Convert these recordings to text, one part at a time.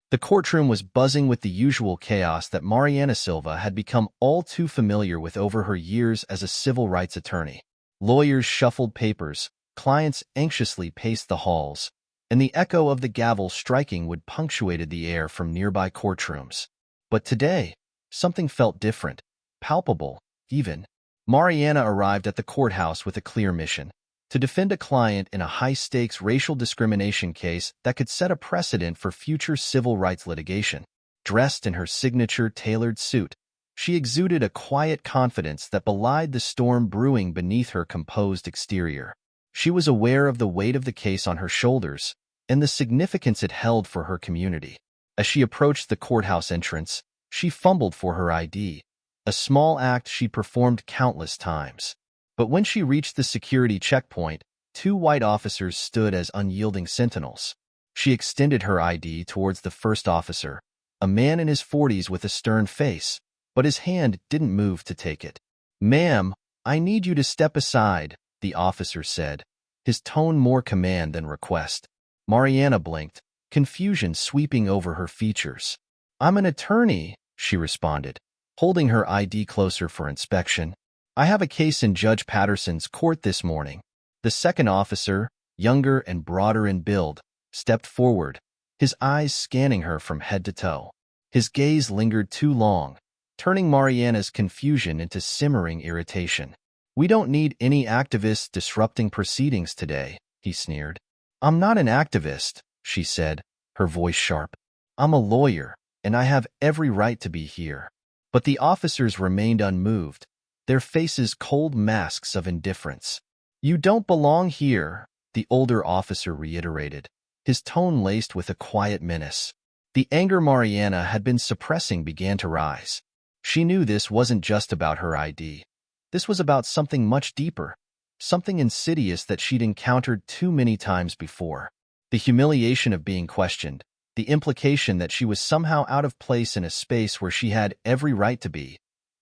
The courtroom was buzzing with the usual chaos that Mariana Silva had become all too familiar with over her years as a civil rights attorney. Lawyers shuffled papers, clients anxiously paced the halls, and the echo of the gavel striking would punctuated the air from nearby courtrooms. But today, something felt different, palpable, even. Mariana arrived at the courthouse with a clear mission: to defend a client in a high-stakes racial discrimination case that could set a precedent for future civil rights litigation. Dressed in her signature tailored suit, she exuded a quiet confidence that belied the storm brewing beneath her composed exterior. She was aware of the weight of the case on her shoulders and the significance it held for her community. As she approached the courthouse entrance, she fumbled for her ID, a small act she performed countless times. But when she reached the security checkpoint, two white officers stood as unyielding sentinels. She extended her ID towards the first officer, a man in his 40s with a stern face, but his hand didn't move to take it. "Ma'am, I need you to step aside," the officer said, his tone more command than request. Mariana blinked, confusion sweeping over her features. "I'm an attorney," she responded, holding her ID closer for inspection. "I have a case in Judge Patterson's court this morning." The second officer, younger and broader in build, stepped forward, his eyes scanning her from head to toe. His gaze lingered too long, turning Mariana's confusion into simmering irritation. "We don't need any activists disrupting proceedings today," he sneered. "I'm not an activist," she said, her voice sharp. "I'm a lawyer, and I have every right to be here." But the officers remained unmoved, their faces cold masks of indifference. "You don't belong here," the older officer reiterated, his tone laced with a quiet menace. The anger Mariana had been suppressing began to rise. She knew this wasn't just about her ID. This was about something much deeper, something insidious that she'd encountered too many times before. The humiliation of being questioned, the implication that she was somehow out of place in a space where she had every right to be.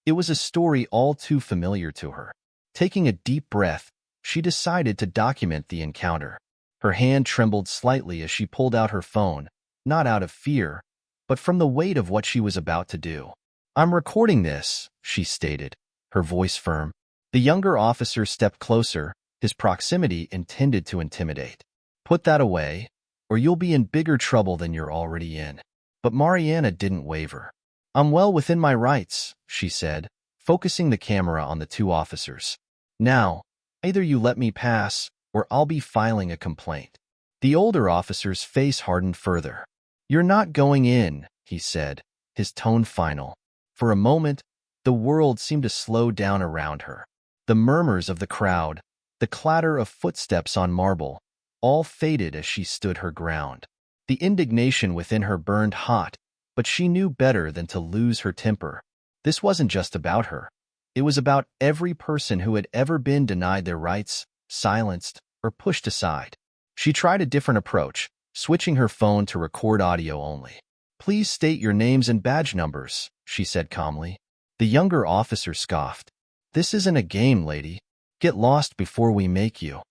It was a story all too familiar to her. Taking a deep breath, she decided to document the encounter. Her hand trembled slightly as she pulled out her phone, not out of fear, but from the weight of what she was about to do. "I'm recording this," she stated, her voice firm. The younger officer stepped closer, his proximity intended to intimidate. "Put that away, or you'll be in bigger trouble than you're already in." But Mariana didn't waver. "I'm well within my rights," she said, focusing the camera on the two officers. "Now, either you let me pass, or I'll be filing a complaint." The older officer's face hardened further. "You're not going in," he said, his tone final. For a moment, the world seemed to slow down around her. The murmurs of the crowd, the clatter of footsteps on marble, all faded as she stood her ground. The indignation within her burned hot, but she knew better than to lose her temper. This wasn't just about her. It was about every person who had ever been denied their rights, silenced, or pushed aside. She tried a different approach, switching her phone to record audio only. "Please state your names and badge numbers," she said calmly. The younger officer scoffed. "This isn't a game, lady. Get lost before we make you."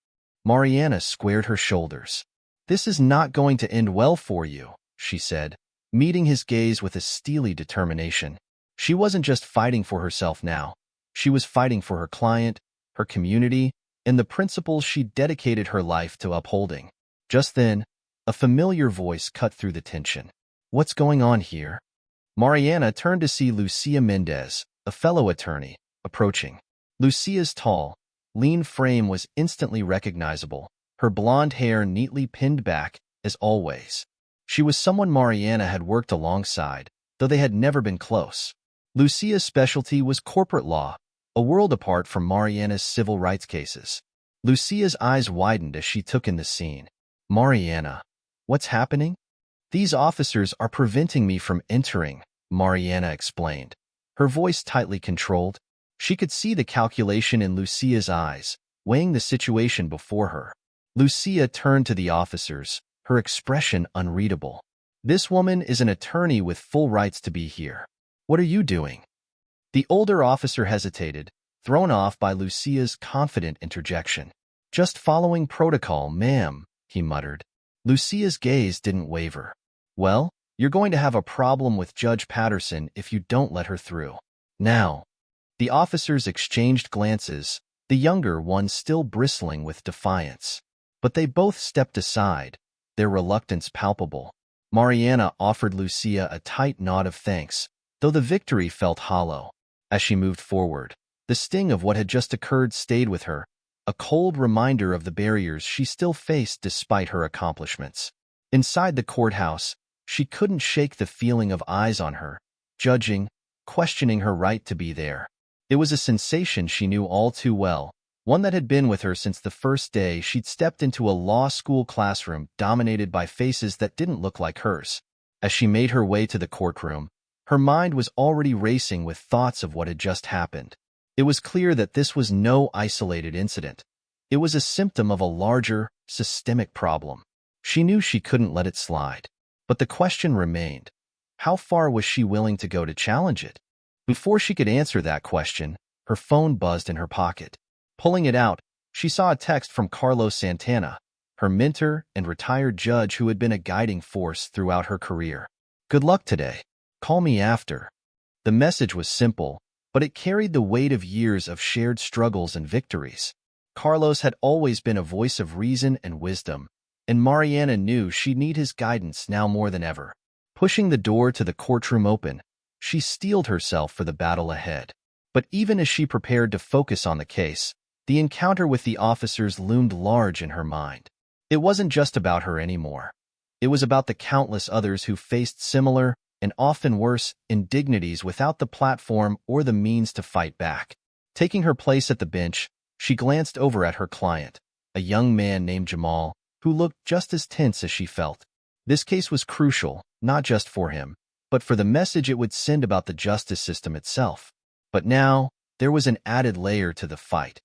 Mariana squared her shoulders. "This is not going to end well for you," she said, meeting his gaze with a steely determination. She wasn't just fighting for herself now. She was fighting for her client, her community, and the principles she dedicated her life to upholding. Just then, a familiar voice cut through the tension. "What's going on here?" Mariana turned to see Lucia Mendez, a fellow attorney, approaching. Lucia's tall, lean frame was instantly recognizable, her blonde hair neatly pinned back, as always. She was someone Mariana had worked alongside, though they had never been close. Lucia's specialty was corporate law, a world apart from Mariana's civil rights cases. Lucia's eyes widened as she took in the scene. "Mariana, what's happening?" "These officers are preventing me from entering," Mariana explained, her voice tightly controlled. She could see the calculation in Lucia's eyes, weighing the situation before her. Lucia turned to the officers, her expression unreadable. "This woman is an attorney with full rights to be here. What are you doing?" The older officer hesitated, thrown off by Lucia's confident interjection. "Just following protocol, ma'am," he muttered. Lucia's gaze didn't waver. "Well, You're going to have a problem with Judge Patterson if you don't let her through. Now." The officers exchanged glances, the younger one still bristling with defiance. But they both stepped aside, their reluctance palpable. Mariana offered Lucia a tight nod of thanks, though the victory felt hollow. As she moved forward, the sting of what had just occurred stayed with her, a cold reminder of the barriers she still faced despite her accomplishments. Inside the courthouse, she couldn't shake the feeling of eyes on her, judging, questioning her right to be there. It was a sensation she knew all too well, one that had been with her since the first day she'd stepped into a law school classroom dominated by faces that didn't look like hers. As she made her way to the courtroom, her mind was already racing with thoughts of what had just happened. It was clear that this was no isolated incident. It was a symptom of a larger, systemic problem. She knew she couldn't let it slide. But the question remained, how far was she willing to go to challenge it? Before she could answer that question, her phone buzzed in her pocket. Pulling it out, she saw a text from Carlos Santana, her mentor and retired judge who had been a guiding force throughout her career. "Good luck today. Call me after." The message was simple, but it carried the weight of years of shared struggles and victories. Carlos had always been a voice of reason and wisdom, and Mariana knew she'd need his guidance now more than ever. Pushing the door to the courtroom open, she steeled herself for the battle ahead. But even as she prepared to focus on the case, the encounter with the officers loomed large in her mind. It wasn't just about her anymore. It was about the countless others who faced similar, and often worse, indignities without the platform or the means to fight back. Taking her place at the bench, she glanced over at her client, a young man named Jamal, who looked just as tense as she felt. This case was crucial, not just for him, but for the message it would send about the justice system itself. But now, there was an added layer to the fight,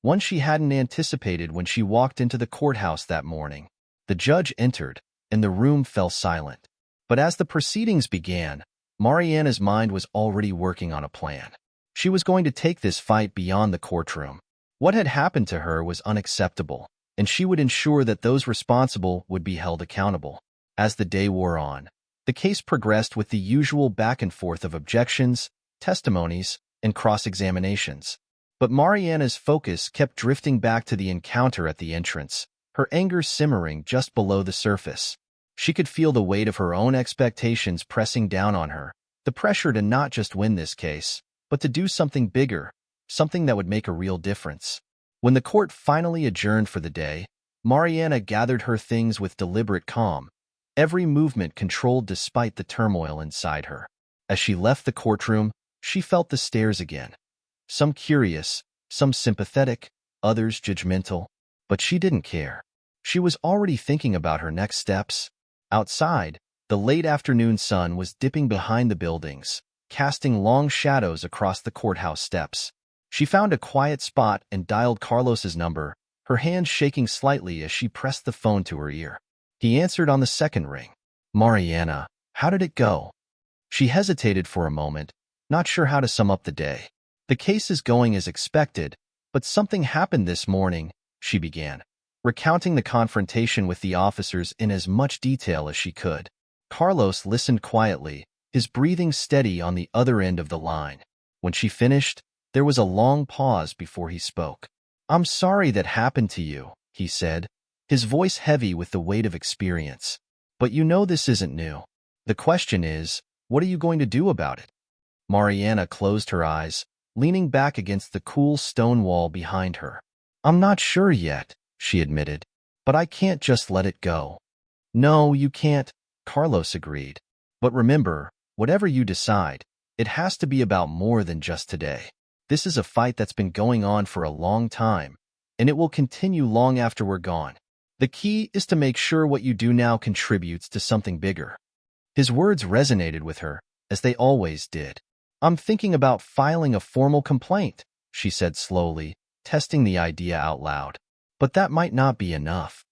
one she hadn't anticipated when she walked into the courthouse that morning. The judge entered, and the room fell silent. But as the proceedings began, Mariana's mind was already working on a plan. She was going to take this fight beyond the courtroom. What had happened to her was unacceptable, and she would ensure that those responsible would be held accountable. As the day wore on, the case progressed with the usual back and forth of objections, testimonies, and cross-examinations. But Mariana's focus kept drifting back to the encounter at the entrance, her anger simmering just below the surface. She could feel the weight of her own expectations pressing down on her, the pressure to not just win this case, but to do something bigger, something that would make a real difference. When the court finally adjourned for the day, Mariana gathered her things with deliberate calm, every movement controlled despite the turmoil inside her. As she left the courtroom, she felt the stares again. Some curious, some sympathetic, others judgmental. But she didn't care. She was already thinking about her next steps. Outside, the late afternoon sun was dipping behind the buildings, casting long shadows across the courthouse steps. She found a quiet spot and dialed Carlos's number, her hand shaking slightly as she pressed the phone to her ear. He answered on the second ring. "Mariana, how did it go?" She hesitated for a moment, not sure how to sum up the day. "The case is going as expected, but something happened this morning," she began, recounting the confrontation with the officers in as much detail as she could. Carlos listened quietly, his breathing steady on the other end of the line. When she finished, there was a long pause before he spoke. "I'm sorry that happened to you," he said, his voice heavy with the weight of experience. "But you know this isn't new. The question is, what are you going to do about it?" Mariana closed her eyes, leaning back against the cool stone wall behind her. "I'm not sure yet," she admitted, "but I can't just let it go." "No, you can't," Carlos agreed. "But remember, whatever you decide, it has to be about more than just today. This is a fight that's been going on for a long time, and it will continue long after we're gone. The key is to make sure what you do now contributes to something bigger." His words resonated with her, as they always did. "I'm thinking about filing a formal complaint," she said slowly, testing the idea out loud. "But that might not be enough."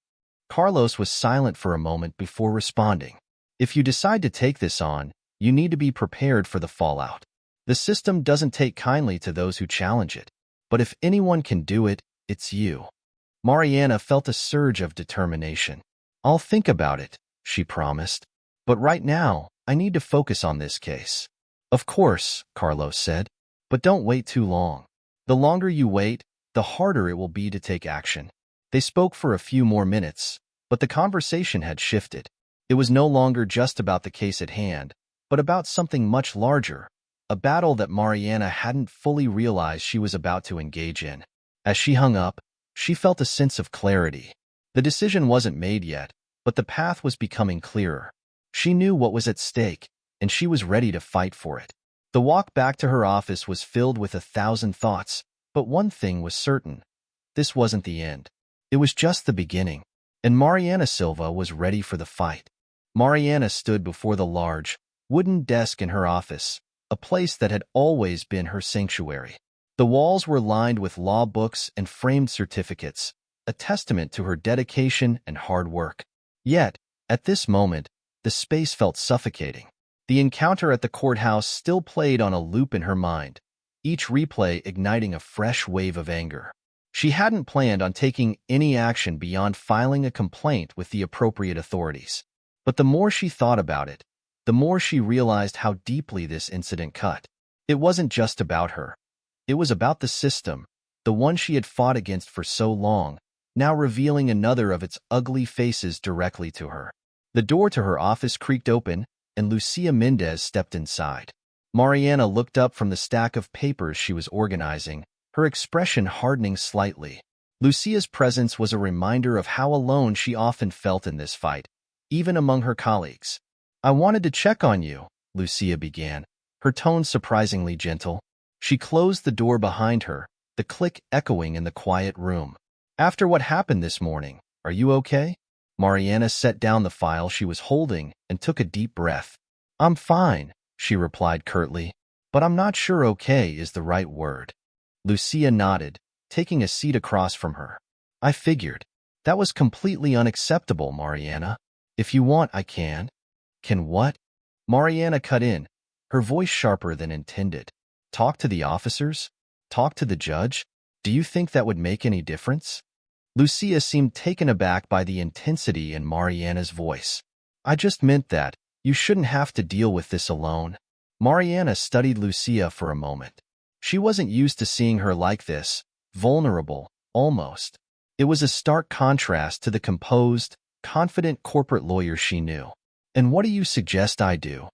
Carlos was silent for a moment before responding. "If you decide to take this on, you need to be prepared for the fallout. The system doesn't take kindly to those who challenge it. But if anyone can do it, it's you." Mariana felt a surge of determination. "I'll think about it," she promised. But right now, I need to focus on this case. Of course, Carlos said, but don't wait too long. The longer you wait, the harder it will be to take action. They spoke for a few more minutes, but the conversation had shifted. It was no longer just about the case at hand, but about something much larger, a battle that Mariana hadn't fully realized she was about to engage in. As she hung up, she felt a sense of clarity. The decision wasn't made yet, but the path was becoming clearer. She knew what was at stake, and she was ready to fight for it. The walk back to her office was filled with 1,000 thoughts, but one thing was certain. This wasn't the end. It was just the beginning, and Mariana Silva was ready for the fight. Mariana stood before the large, wooden desk in her office, a place that had always been her sanctuary. The walls were lined with law books and framed certificates, a testament to her dedication and hard work. Yet, at this moment, the space felt suffocating. The encounter at the courthouse still played on a loop in her mind, each replay igniting a fresh wave of anger. She hadn't planned on taking any action beyond filing a complaint with the appropriate authorities. But the more she thought about it, the more she realized how deeply this incident cut. It wasn't just about her. It was about the system, the one she had fought against for so long, now revealing another of its ugly faces directly to her. The door to her office creaked open, and Lucia Mendez stepped inside. Mariana looked up from the stack of papers she was organizing, her expression hardening slightly. Lucia's presence was a reminder of how alone she often felt in this fight, even among her colleagues. "I wanted to check on you," Lucia began, her tone surprisingly gentle. She closed the door behind her, the click echoing in the quiet room. "After what happened this morning, are you okay?" Mariana set down the file she was holding and took a deep breath. "I'm fine," she replied curtly, "but I'm not sure okay is the right word." Lucia nodded, taking a seat across from her. "I figured. That was completely unacceptable, Mariana. If you want, I can." "Can what?" Mariana cut in, her voice sharper than intended. "Talk to the officers? Talk to the judge? Do you think that would make any difference?" Lucia seemed taken aback by the intensity in Mariana's voice. "I just meant that you shouldn't have to deal with this alone." Mariana studied Lucia for a moment. She wasn't used to seeing her like this, vulnerable, almost. It was a stark contrast to the composed, confident corporate lawyer she knew. "And what do you suggest I do?"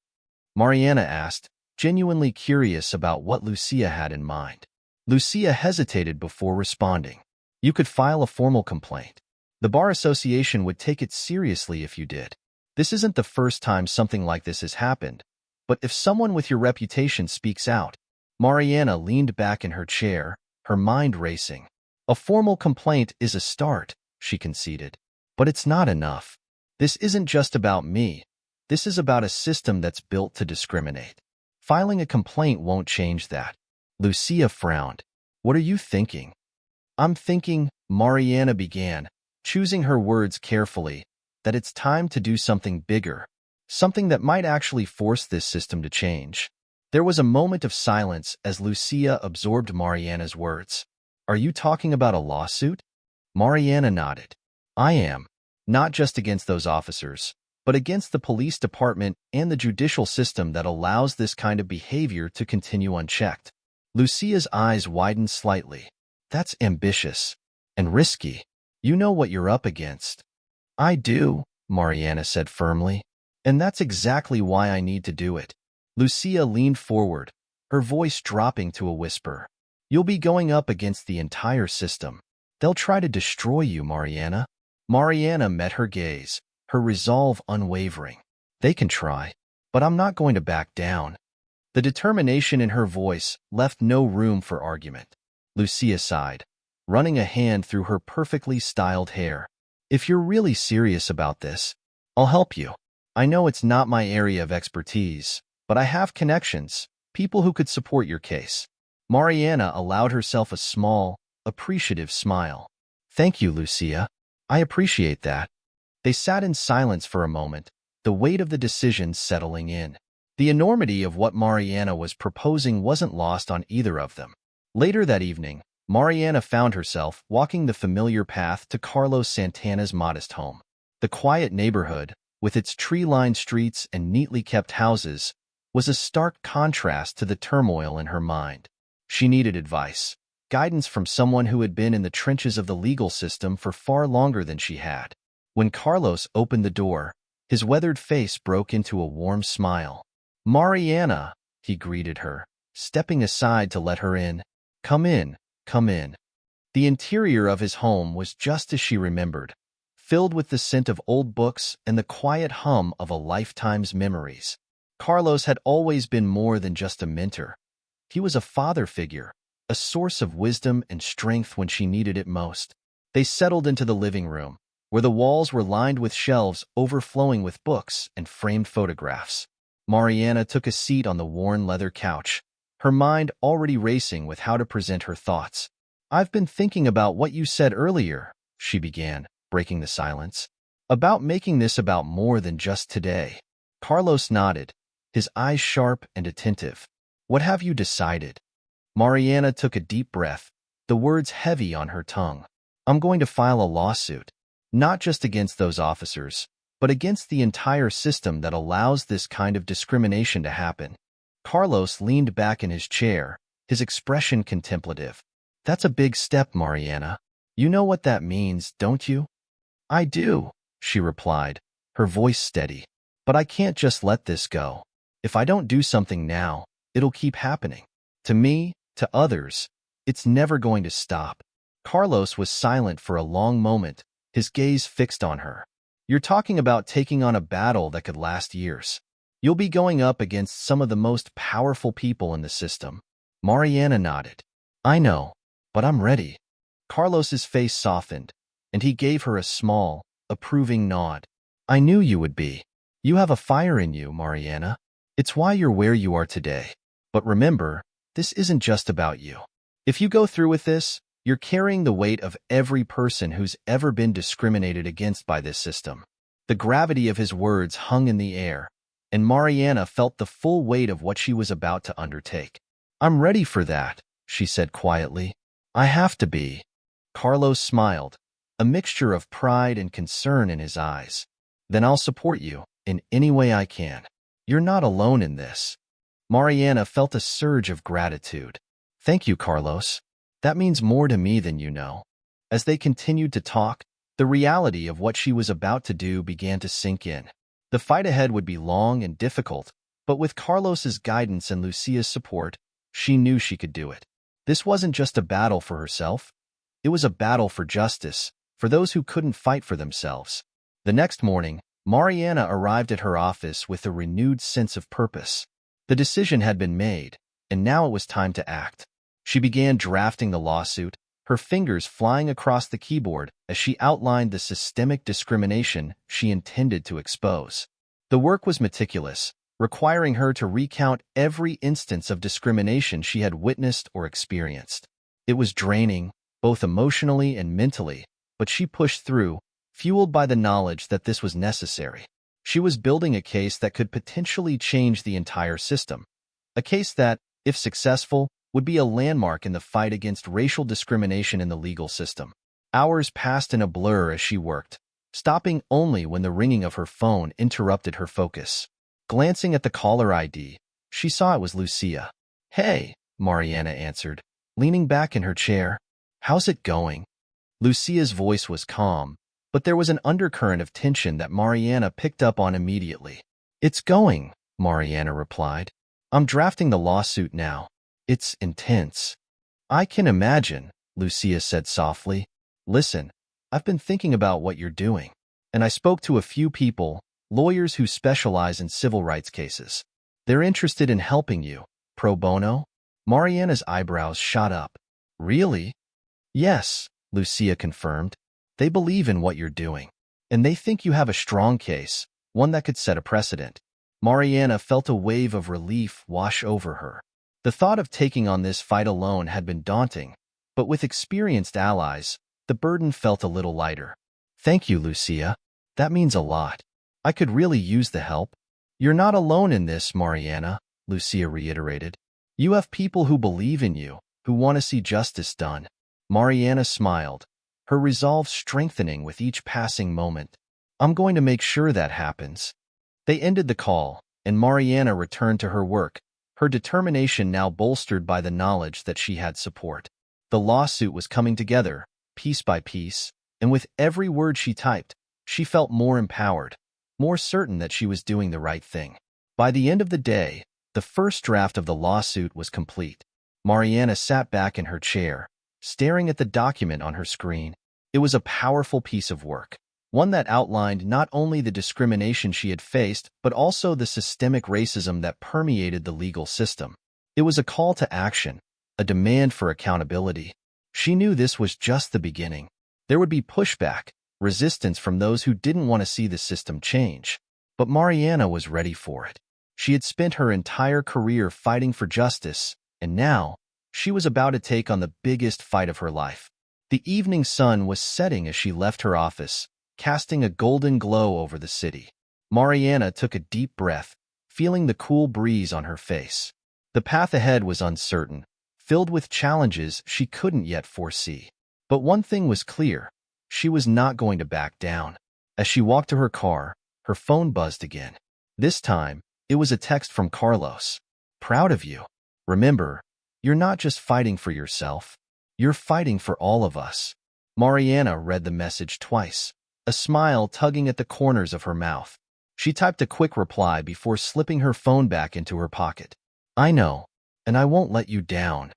Mariana asked, genuinely curious about what Lucia had in mind. Lucia hesitated before responding. "You could file a formal complaint. The Bar Association would take it seriously if you did. This isn't the first time something like this has happened, but if someone with your reputation speaks out..." Mariana leaned back in her chair, her mind racing. "A formal complaint is a start," she conceded. "But it's not enough. This isn't just about me. This is about a system that's built to discriminate. Filing a complaint won't change that." Lucia frowned. "What are you thinking?" "I'm thinking," Mariana began, choosing her words carefully, "that it's time to do something bigger, something that might actually force this system to change." There was a moment of silence as Lucia absorbed Mariana's words. "Are you talking about a lawsuit?" Mariana nodded. "I am. Not just against those officers, but against the police department and the judicial system that allows this kind of behavior to continue unchecked." Lucia's eyes widened slightly. "That's ambitious and risky. You know what you're up against." "I do," Mariana said firmly. "And that's exactly why I need to do it." Lucia leaned forward, her voice dropping to a whisper. "You'll be going up against the entire system. They'll try to destroy you, Mariana." Mariana met her gaze, her resolve unwavering. "They can try, but I'm not going to back down." The determination in her voice left no room for argument. Lucia sighed, running a hand through her perfectly styled hair. "If you're really serious about this, I'll help you. I know it's not my area of expertise, but I have connections, people who could support your case." Mariana allowed herself a small, appreciative smile. "Thank you, Lucia. I appreciate that." They sat in silence for a moment, the weight of the decision settling in. The enormity of what Mariana was proposing wasn't lost on either of them. Later that evening, Mariana found herself walking the familiar path to Carlos Santana's modest home. The quiet neighborhood, with its tree-lined streets and neatly kept houses, was a stark contrast to the turmoil in her mind. She needed advice, guidance from someone who had been in the trenches of the legal system for far longer than she had. When Carlos opened the door, his weathered face broke into a warm smile. "Mariana," he greeted her, stepping aside to let her in. "Come in, come in." The interior of his home was just as she remembered, filled with the scent of old books and the quiet hum of a lifetime's memories. Carlos had always been more than just a mentor. He was a father figure, a source of wisdom and strength when she needed it most. They settled into the living room, where the walls were lined with shelves overflowing with books and framed photographs. Mariana took a seat on the worn leather couch, her mind already racing with how to present her thoughts. "I've been thinking about what you said earlier," she began, breaking the silence. "About making this about more than just today." Carlos nodded, his eyes sharp and attentive. "What have you decided?" Mariana took a deep breath, the words heavy on her tongue. "I'm going to file a lawsuit, not just against those officers, but against the entire system that allows this kind of discrimination to happen." Carlos leaned back in his chair, his expression contemplative. "That's a big step, Mariana. You know what that means, don't you?" "I do," she replied, her voice steady. "But I can't just let this go. If I don't do something now, it'll keep happening. To me, to others. It's never going to stop." Carlos was silent for a long moment, his gaze fixed on her. "You're talking about taking on a battle that could last years. You'll be going up against some of the most powerful people in the system." Mariana nodded. "I know, but I'm ready." Carlos's face softened, and he gave her a small, approving nod. "I knew you would be. You have a fire in you, Mariana. It's why you're where you are today. But remember, this isn't just about you. If you go through with this, you're carrying the weight of every person who's ever been discriminated against by this system." The gravity of his words hung in the air, and Mariana felt the full weight of what she was about to undertake. "I'm ready for that," she said quietly. "I have to be." Carlos smiled, a mixture of pride and concern in his eyes. "Then I'll support you in any way I can. You're not alone in this." Mariana felt a surge of gratitude. "Thank you, Carlos. That means more to me than you know." As they continued to talk, the reality of what she was about to do began to sink in. The fight ahead would be long and difficult, but with Carlos's guidance and Lucia's support, she knew she could do it. This wasn't just a battle for herself. It was a battle for justice, for those who couldn't fight for themselves. The next morning, Mariana arrived at her office with a renewed sense of purpose. The decision had been made, and now it was time to act. She began drafting the lawsuit, her fingers flying across the keyboard as she outlined the systemic discrimination she intended to expose. The work was meticulous, requiring her to recount every instance of discrimination she had witnessed or experienced. It was draining, both emotionally and mentally, but she pushed through, fueled by the knowledge that this was necessary. She was building a case that could potentially change the entire system. A case that, if successful, would be a landmark in the fight against racial discrimination in the legal system. Hours passed in a blur as she worked, stopping only when the ringing of her phone interrupted her focus. Glancing at the caller ID, she saw it was Lucia. "Hey," Mariana answered, leaning back in her chair. "How's it going?" Lucia's voice was calm, but there was an undercurrent of tension that Mariana picked up on immediately. "It's going," Mariana replied. "I'm drafting the lawsuit now. It's intense." "I can imagine," Lucia said softly. "Listen, I've been thinking about what you're doing, and I spoke to a few people, lawyers who specialize in civil rights cases. They're interested in helping you. Pro bono?" Mariana's eyebrows shot up. "Really?" "Yes," Lucia confirmed. "They believe in what you're doing, and they think you have a strong case, one that could set a precedent." Mariana felt a wave of relief wash over her. The thought of taking on this fight alone had been daunting, but with experienced allies, the burden felt a little lighter. "Thank you, Lucia. That means a lot. I could really use the help." "You're not alone in this, Mariana," Lucia reiterated. "You have people who believe in you, who want to see justice done." Mariana smiled, her resolve strengthening with each passing moment. I'm going to make sure that happens. They ended the call, and Mariana returned to her work, her determination now bolstered by the knowledge that she had support. The lawsuit was coming together, piece by piece, and with every word she typed, she felt more empowered, more certain that she was doing the right thing. By the end of the day, the first draft of the lawsuit was complete. Mariana sat back in her chair, staring at the document on her screen. It was a powerful piece of work, one that outlined not only the discrimination she had faced, but also the systemic racism that permeated the legal system. It was a call to action, a demand for accountability. She knew this was just the beginning. There would be pushback, resistance from those who didn't want to see the system change. But Mariana was ready for it. She had spent her entire career fighting for justice, and now, she was about to take on the biggest fight of her life. The evening sun was setting as she left her office, casting a golden glow over the city. Mariana took a deep breath, feeling the cool breeze on her face. The path ahead was uncertain, filled with challenges she couldn't yet foresee. But one thing was clear: she was not going to back down. As she walked to her car, her phone buzzed again. This time, it was a text from Carlos. "Proud of you. Remember, you're not just fighting for yourself. You're fighting for all of us." Mariana read the message twice, a smile tugging at the corners of her mouth. She typed a quick reply before slipping her phone back into her pocket. "I know, and I won't let you down."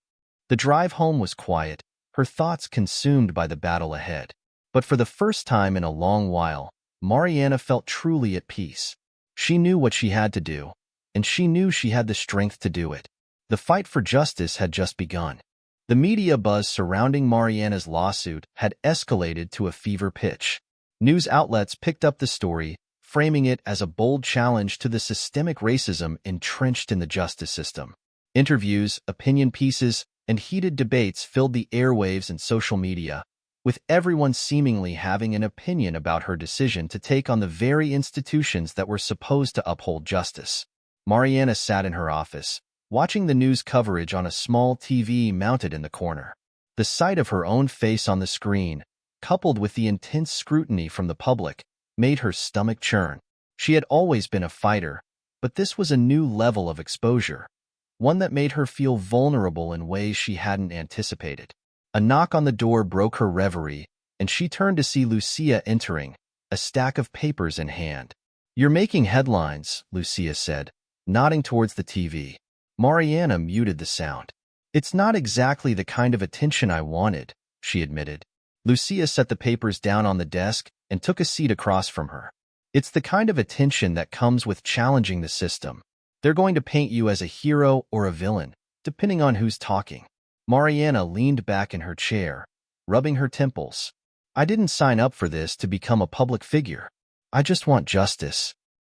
The drive home was quiet, her thoughts consumed by the battle ahead. But for the first time in a long while, Mariana felt truly at peace. She knew what she had to do, and she knew she had the strength to do it. The fight for justice had just begun. The media buzz surrounding Mariana's lawsuit had escalated to a fever pitch. News outlets picked up the story, framing it as a bold challenge to the systemic racism entrenched in the justice system. Interviews, opinion pieces, and heated debates filled the airwaves and social media, with everyone seemingly having an opinion about her decision to take on the very institutions that were supposed to uphold justice. Mariana sat in her office, watching the news coverage on a small TV mounted in the corner. The sight of her own face on the screen, coupled with the intense scrutiny from the public, made her stomach churn. She had always been a fighter, but this was a new level of exposure, one that made her feel vulnerable in ways she hadn't anticipated. A knock on the door broke her reverie, and she turned to see Lucia entering, a stack of papers in hand. "You're making headlines," Lucia said, nodding towards the TV. Mariana muted the sound. "It's not exactly the kind of attention I wanted," she admitted. Lucia set the papers down on the desk and took a seat across from her. "It's the kind of attention that comes with challenging the system. They're going to paint you as a hero or a villain, depending on who's talking." Mariana leaned back in her chair, rubbing her temples. "I didn't sign up for this to become a public figure. I just want justice."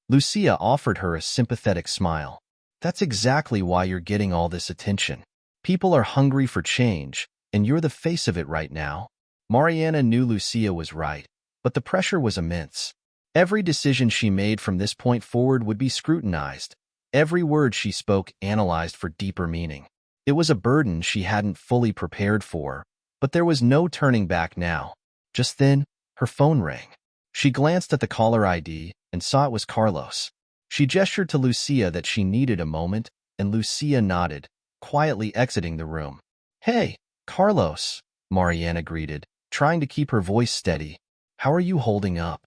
Lucia offered her a sympathetic smile. "That's exactly why you're getting all this attention. People are hungry for change, and you're the face of it right now." Mariana knew Lucia was right, but the pressure was immense. Every decision she made from this point forward would be scrutinized, every word she spoke analyzed for deeper meaning. It was a burden she hadn't fully prepared for, but there was no turning back now. Just then, her phone rang. She glanced at the caller ID and saw it was Carlos. She gestured to Lucia that she needed a moment, and Lucia nodded, quietly exiting the room. "Hey, Carlos," Mariana greeted, trying to keep her voice steady. "How are you holding up?"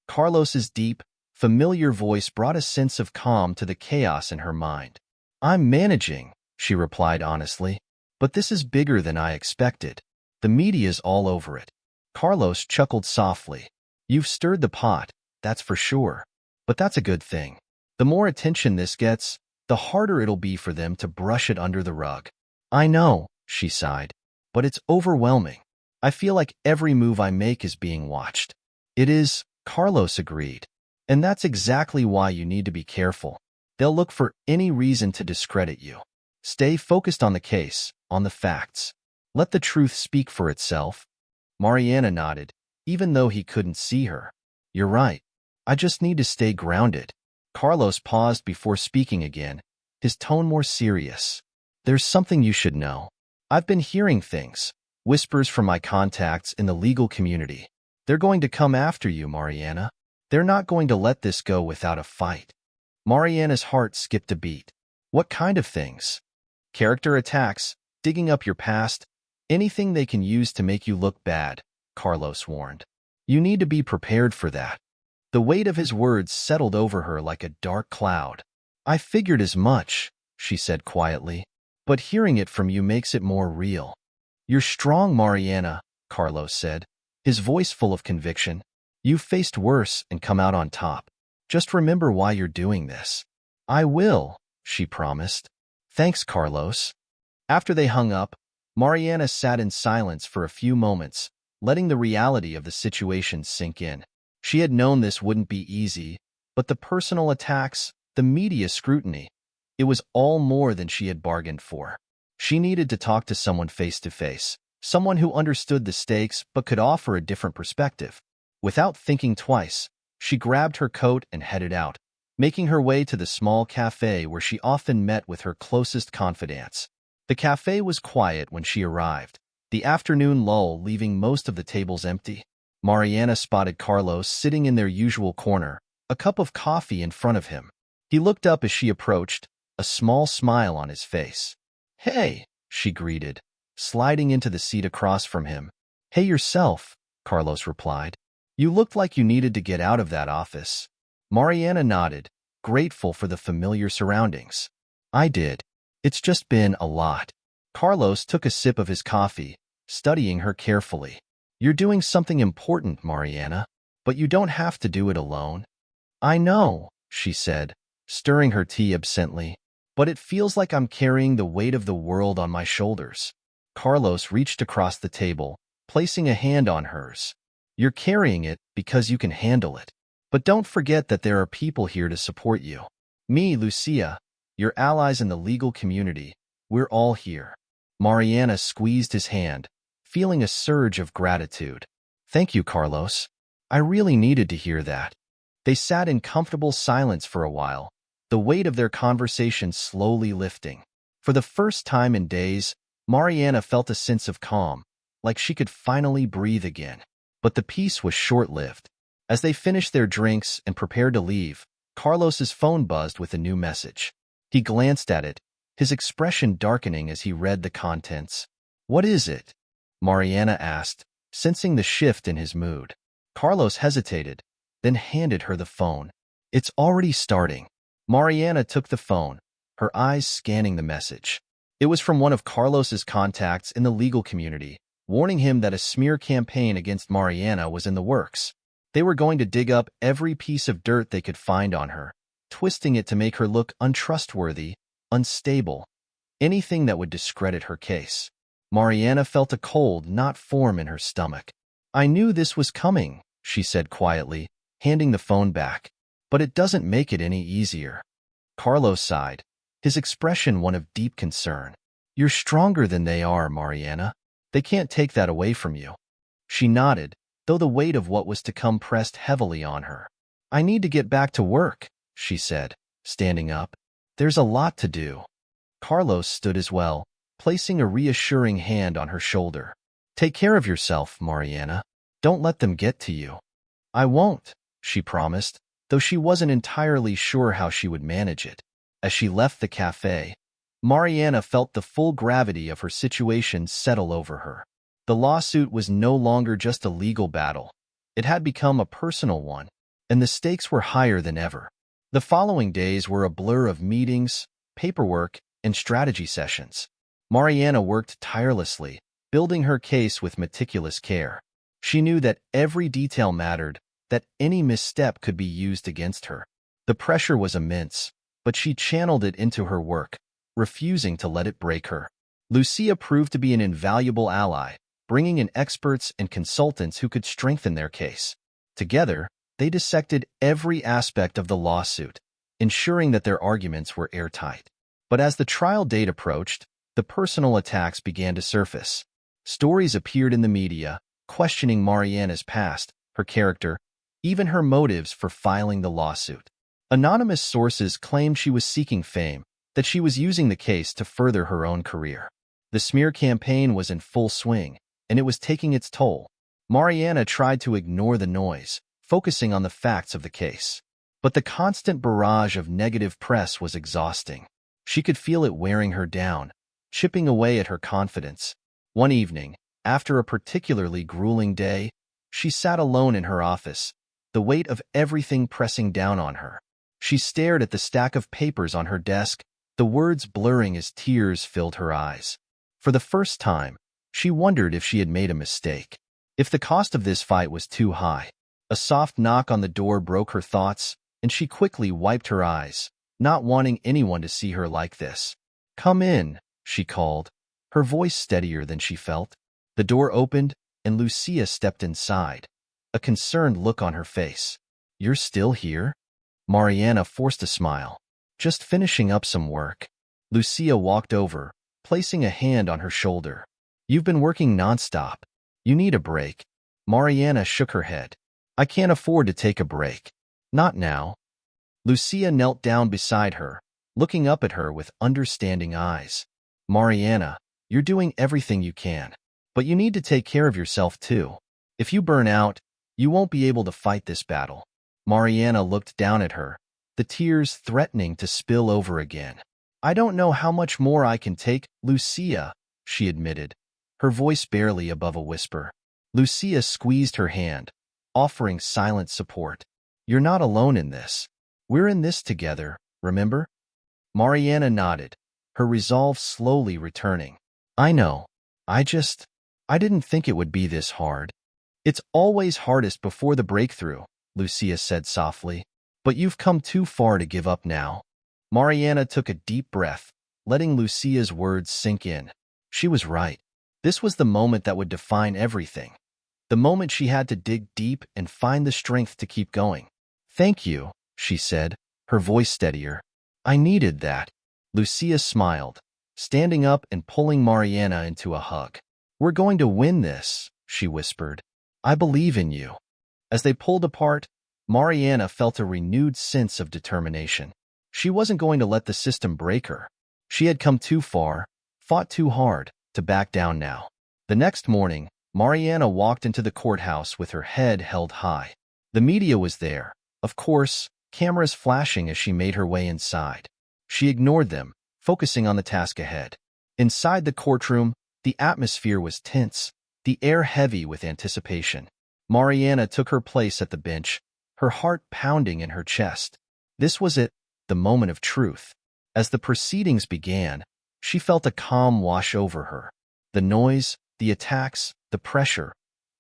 Carlos's deep, familiar voice brought a sense of calm to the chaos in her mind. "I'm managing," she replied honestly, "but this is bigger than I expected. The media's all over it." Carlos chuckled softly. "You've stirred the pot, that's for sure. But that's a good thing. The more attention this gets, the harder it'll be for them to brush it under the rug." "I know," she sighed, "but it's overwhelming. I feel like every move I make is being watched." "It is," Carlos agreed. "And that's exactly why you need to be careful. They'll look for any reason to discredit you. Stay focused on the case, on the facts. Let the truth speak for itself." Mariana nodded, even though he couldn't see her. "You're right. I just need to stay grounded." Carlos paused before speaking again, his tone more serious. "There's something you should know. I've been hearing things, whispers from my contacts in the legal community. They're going to come after you, Mariana. They're not going to let this go without a fight. Mariana's heart skipped a beat. What kind of things? Character attacks, digging up your past, anything they can use to make you look bad, Carlos warned. You need to be prepared for that. The weight of his words settled over her like a dark cloud. I figured as much, she said quietly, but hearing it from you makes it more real. You're strong, Mariana, Carlos said, his voice full of conviction. You've faced worse and come out on top. Just remember why you're doing this. I will, she promised. Thanks, Carlos. After they hung up, Mariana sat in silence for a few moments, letting the reality of the situation sink in. She had known this wouldn't be easy, but the personal attacks, the media scrutiny, it was all more than she had bargained for. She needed to talk to someone face to face, someone who understood the stakes but could offer a different perspective. Without thinking twice, she grabbed her coat and headed out, making her way to the small cafe where she often met with her closest confidants. The cafe was quiet when she arrived, the afternoon lull leaving most of the tables empty. Mariana spotted Carlos sitting in their usual corner, a cup of coffee in front of him. He looked up as she approached, a small smile on his face. Hey, she greeted, sliding into the seat across from him. Hey yourself, Carlos replied. You looked like you needed to get out of that office. Mariana nodded, grateful for the familiar surroundings. I did. It's just been a lot. Carlos took a sip of his coffee, studying her carefully. You're doing something important, Mariana, but you don't have to do it alone. I know, she said, stirring her tea absently, but it feels like I'm carrying the weight of the world on my shoulders. Carlos reached across the table, placing a hand on hers. You're carrying it because you can handle it. But don't forget that there are people here to support you. Me, Lucia, your allies in the legal community, we're all here. Mariana squeezed his hand, feeling a surge of gratitude. Thank you, Carlos. I really needed to hear that. They sat in comfortable silence for a while, the weight of their conversation slowly lifting. For the first time in days, Mariana felt a sense of calm, like she could finally breathe again. But the peace was short-lived. As they finished their drinks and prepared to leave, Carlos's phone buzzed with a new message. He glanced at it, his expression darkening as he read the contents. What is it? Mariana asked, sensing the shift in his mood. Carlos hesitated, then handed her the phone. It's already starting. Mariana took the phone, her eyes scanning the message. It was from one of Carlos's contacts in the legal community, warning him that a smear campaign against Mariana was in the works. They were going to dig up every piece of dirt they could find on her, twisting it to make her look untrustworthy, unstable, anything that would discredit her case. Mariana felt a cold not form in her stomach. I knew this was coming, she said quietly, handing the phone back. But it doesn't make it any easier. Carlos sighed, his expression one of deep concern. You're stronger than they are, Mariana. They can't take that away from you. She nodded, though the weight of what was to come pressed heavily on her. I need to get back to work, she said, standing up. There's a lot to do. Carlos stood as well, placing a reassuring hand on her shoulder. Take care of yourself, Mariana. Don't let them get to you. I won't, she promised, though she wasn't entirely sure how she would manage it. As she left the cafe, Mariana felt the full gravity of her situation settle over her. The lawsuit was no longer just a legal battle. It had become a personal one, and the stakes were higher than ever. The following days were a blur of meetings, paperwork, and strategy sessions. Mariana worked tirelessly, building her case with meticulous care. She knew that every detail mattered, that any misstep could be used against her. The pressure was immense, but she channeled it into her work, refusing to let it break her. Lucia proved to be an invaluable ally, bringing in experts and consultants who could strengthen their case. Together, they dissected every aspect of the lawsuit, ensuring that their arguments were airtight. But as the trial date approached, the personal attacks began to surface. Stories appeared in the media, questioning Mariana's past, her character, even her motives for filing the lawsuit. Anonymous sources claimed she was seeking fame, that she was using the case to further her own career. The smear campaign was in full swing, and it was taking its toll. Mariana tried to ignore the noise, focusing on the facts of the case. But the constant barrage of negative press was exhausting. She could feel it wearing her down, chipping away at her confidence. One evening, after a particularly grueling day, she sat alone in her office, the weight of everything pressing down on her. She stared at the stack of papers on her desk, the words blurring as tears filled her eyes. For the first time, she wondered if she had made a mistake, if the cost of this fight was too high. A soft knock on the door broke her thoughts, and she quickly wiped her eyes, not wanting anyone to see her like this. "Come in," she called, her voice steadier than she felt. The door opened, and Lucia stepped inside, a concerned look on her face. "You're still here?" Mariana forced a smile. "Just finishing up some work." Lucia walked over, placing a hand on her shoulder. "You've been working nonstop. You need a break." Mariana shook her head. "I can't afford to take a break. Not now." Lucia knelt down beside her, looking up at her with understanding eyes. "Mariana, you're doing everything you can. But you need to take care of yourself too. If you burn out, you won't be able to fight this battle." Mariana looked down at her, the tears threatening to spill over again. "I don't know how much more I can take, Lucia," she admitted, her voice barely above a whisper. Lucia squeezed her hand, offering silent support. "You're not alone in this. We're in this together, remember?" Mariana nodded, her resolve slowly returning. "I know. I didn't think it would be this hard." "It's always hardest before the breakthrough," Lucia said softly. "But you've come too far to give up now." Mariana took a deep breath, letting Lucia's words sink in. She was right. This was the moment that would define everything. The moment she had to dig deep and find the strength to keep going. "Thank you," she said, her voice steadier. "I needed that." Lucia smiled, standing up and pulling Mariana into a hug. "We're going to win this," she whispered. "I believe in you." As they pulled apart, Mariana felt a renewed sense of determination. She wasn't going to let the system break her. She had come too far, fought too hard, to back down now. The next morning, Mariana walked into the courthouse with her head held high. The media was there, of course, cameras flashing as she made her way inside. She ignored them, focusing on the task ahead. Inside the courtroom, the atmosphere was tense, the air heavy with anticipation. Mariana took her place at the bench, her heart pounding in her chest. This was it, the moment of truth. As the proceedings began, she felt a calm wash over her. The noise, the attacks, the pressure,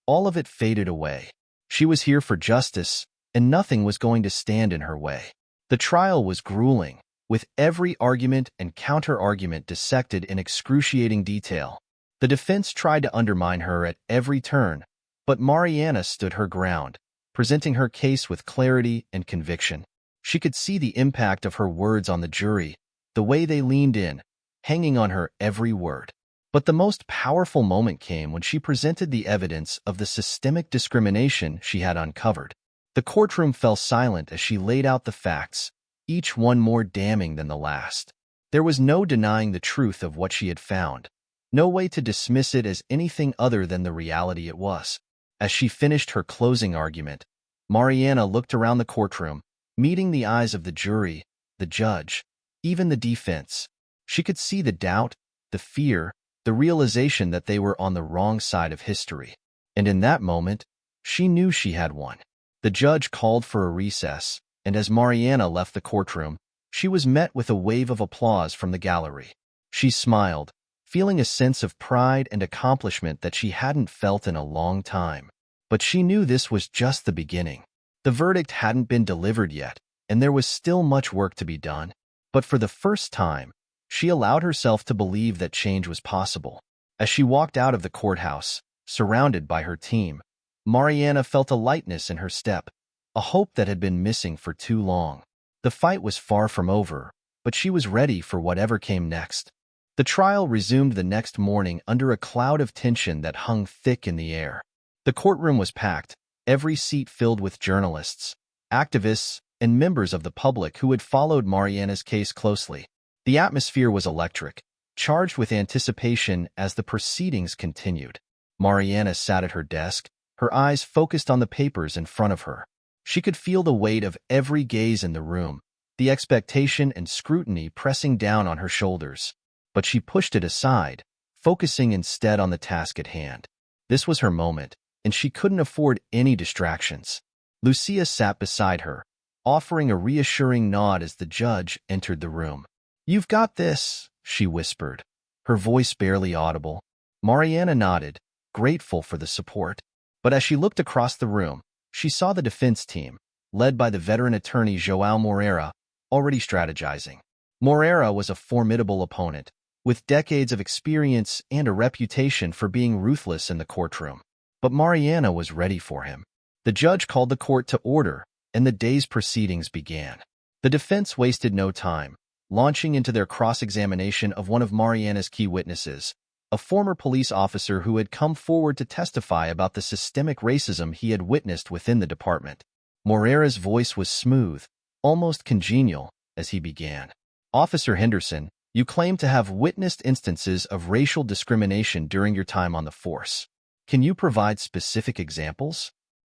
all of it faded away. She was here for justice, and nothing was going to stand in her way. The trial was grueling, with every argument and counter-argument dissected in excruciating detail. The defense tried to undermine her at every turn, but Mariana stood her ground, presenting her case with clarity and conviction. She could see the impact of her words on the jury, the way they leaned in, hanging on her every word. But the most powerful moment came when she presented the evidence of the systemic discrimination she had uncovered. The courtroom fell silent as she laid out the facts, each one more damning than the last. There was no denying the truth of what she had found, no way to dismiss it as anything other than the reality it was. As she finished her closing argument, Mariana looked around the courtroom, meeting the eyes of the jury, the judge, even the defense. She could see the doubt, the fear, the realization that they were on the wrong side of history. And in that moment, she knew she had won. The judge called for a recess, and as Mariana left the courtroom, she was met with a wave of applause from the gallery. She smiled, feeling a sense of pride and accomplishment that she hadn't felt in a long time. But she knew this was just the beginning. The verdict hadn't been delivered yet, and there was still much work to be done. But for the first time, she allowed herself to believe that change was possible. As she walked out of the courthouse, surrounded by her team, Mariana felt a lightness in her step, a hope that had been missing for too long. The fight was far from over, but she was ready for whatever came next. The trial resumed the next morning under a cloud of tension that hung thick in the air. The courtroom was packed, every seat filled with journalists, activists, and members of the public who had followed Mariana's case closely. The atmosphere was electric, charged with anticipation as the proceedings continued. Mariana sat at her desk, her eyes focused on the papers in front of her. She could feel the weight of every gaze in the room, the expectation and scrutiny pressing down on her shoulders. But she pushed it aside, focusing instead on the task at hand. This was her moment, and she couldn't afford any distractions. Lucia sat beside her, offering a reassuring nod as the judge entered the room. "You've got this," she whispered, her voice barely audible. Mariana nodded, grateful for the support. But as she looked across the room, she saw the defense team, led by the veteran attorney João Moreira, already strategizing. Moreira was a formidable opponent, with decades of experience and a reputation for being ruthless in the courtroom. But Mariana was ready for him. The judge called the court to order, and the day's proceedings began. The defense wasted no time, launching into their cross-examination of one of Mariana's key witnesses, a former police officer who had come forward to testify about the systemic racism he had witnessed within the department. Moreira's voice was smooth, almost congenial, as he began. "Officer Henderson, you claim to have witnessed instances of racial discrimination during your time on the force. Can you provide specific examples?"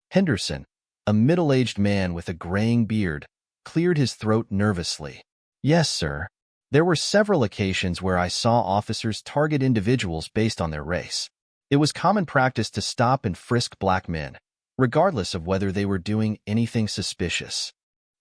Henderson, a middle-aged man with a graying beard, cleared his throat nervously. "Yes, sir. There were several occasions where I saw officers target individuals based on their race. It was common practice to stop and frisk black men, regardless of whether they were doing anything suspicious."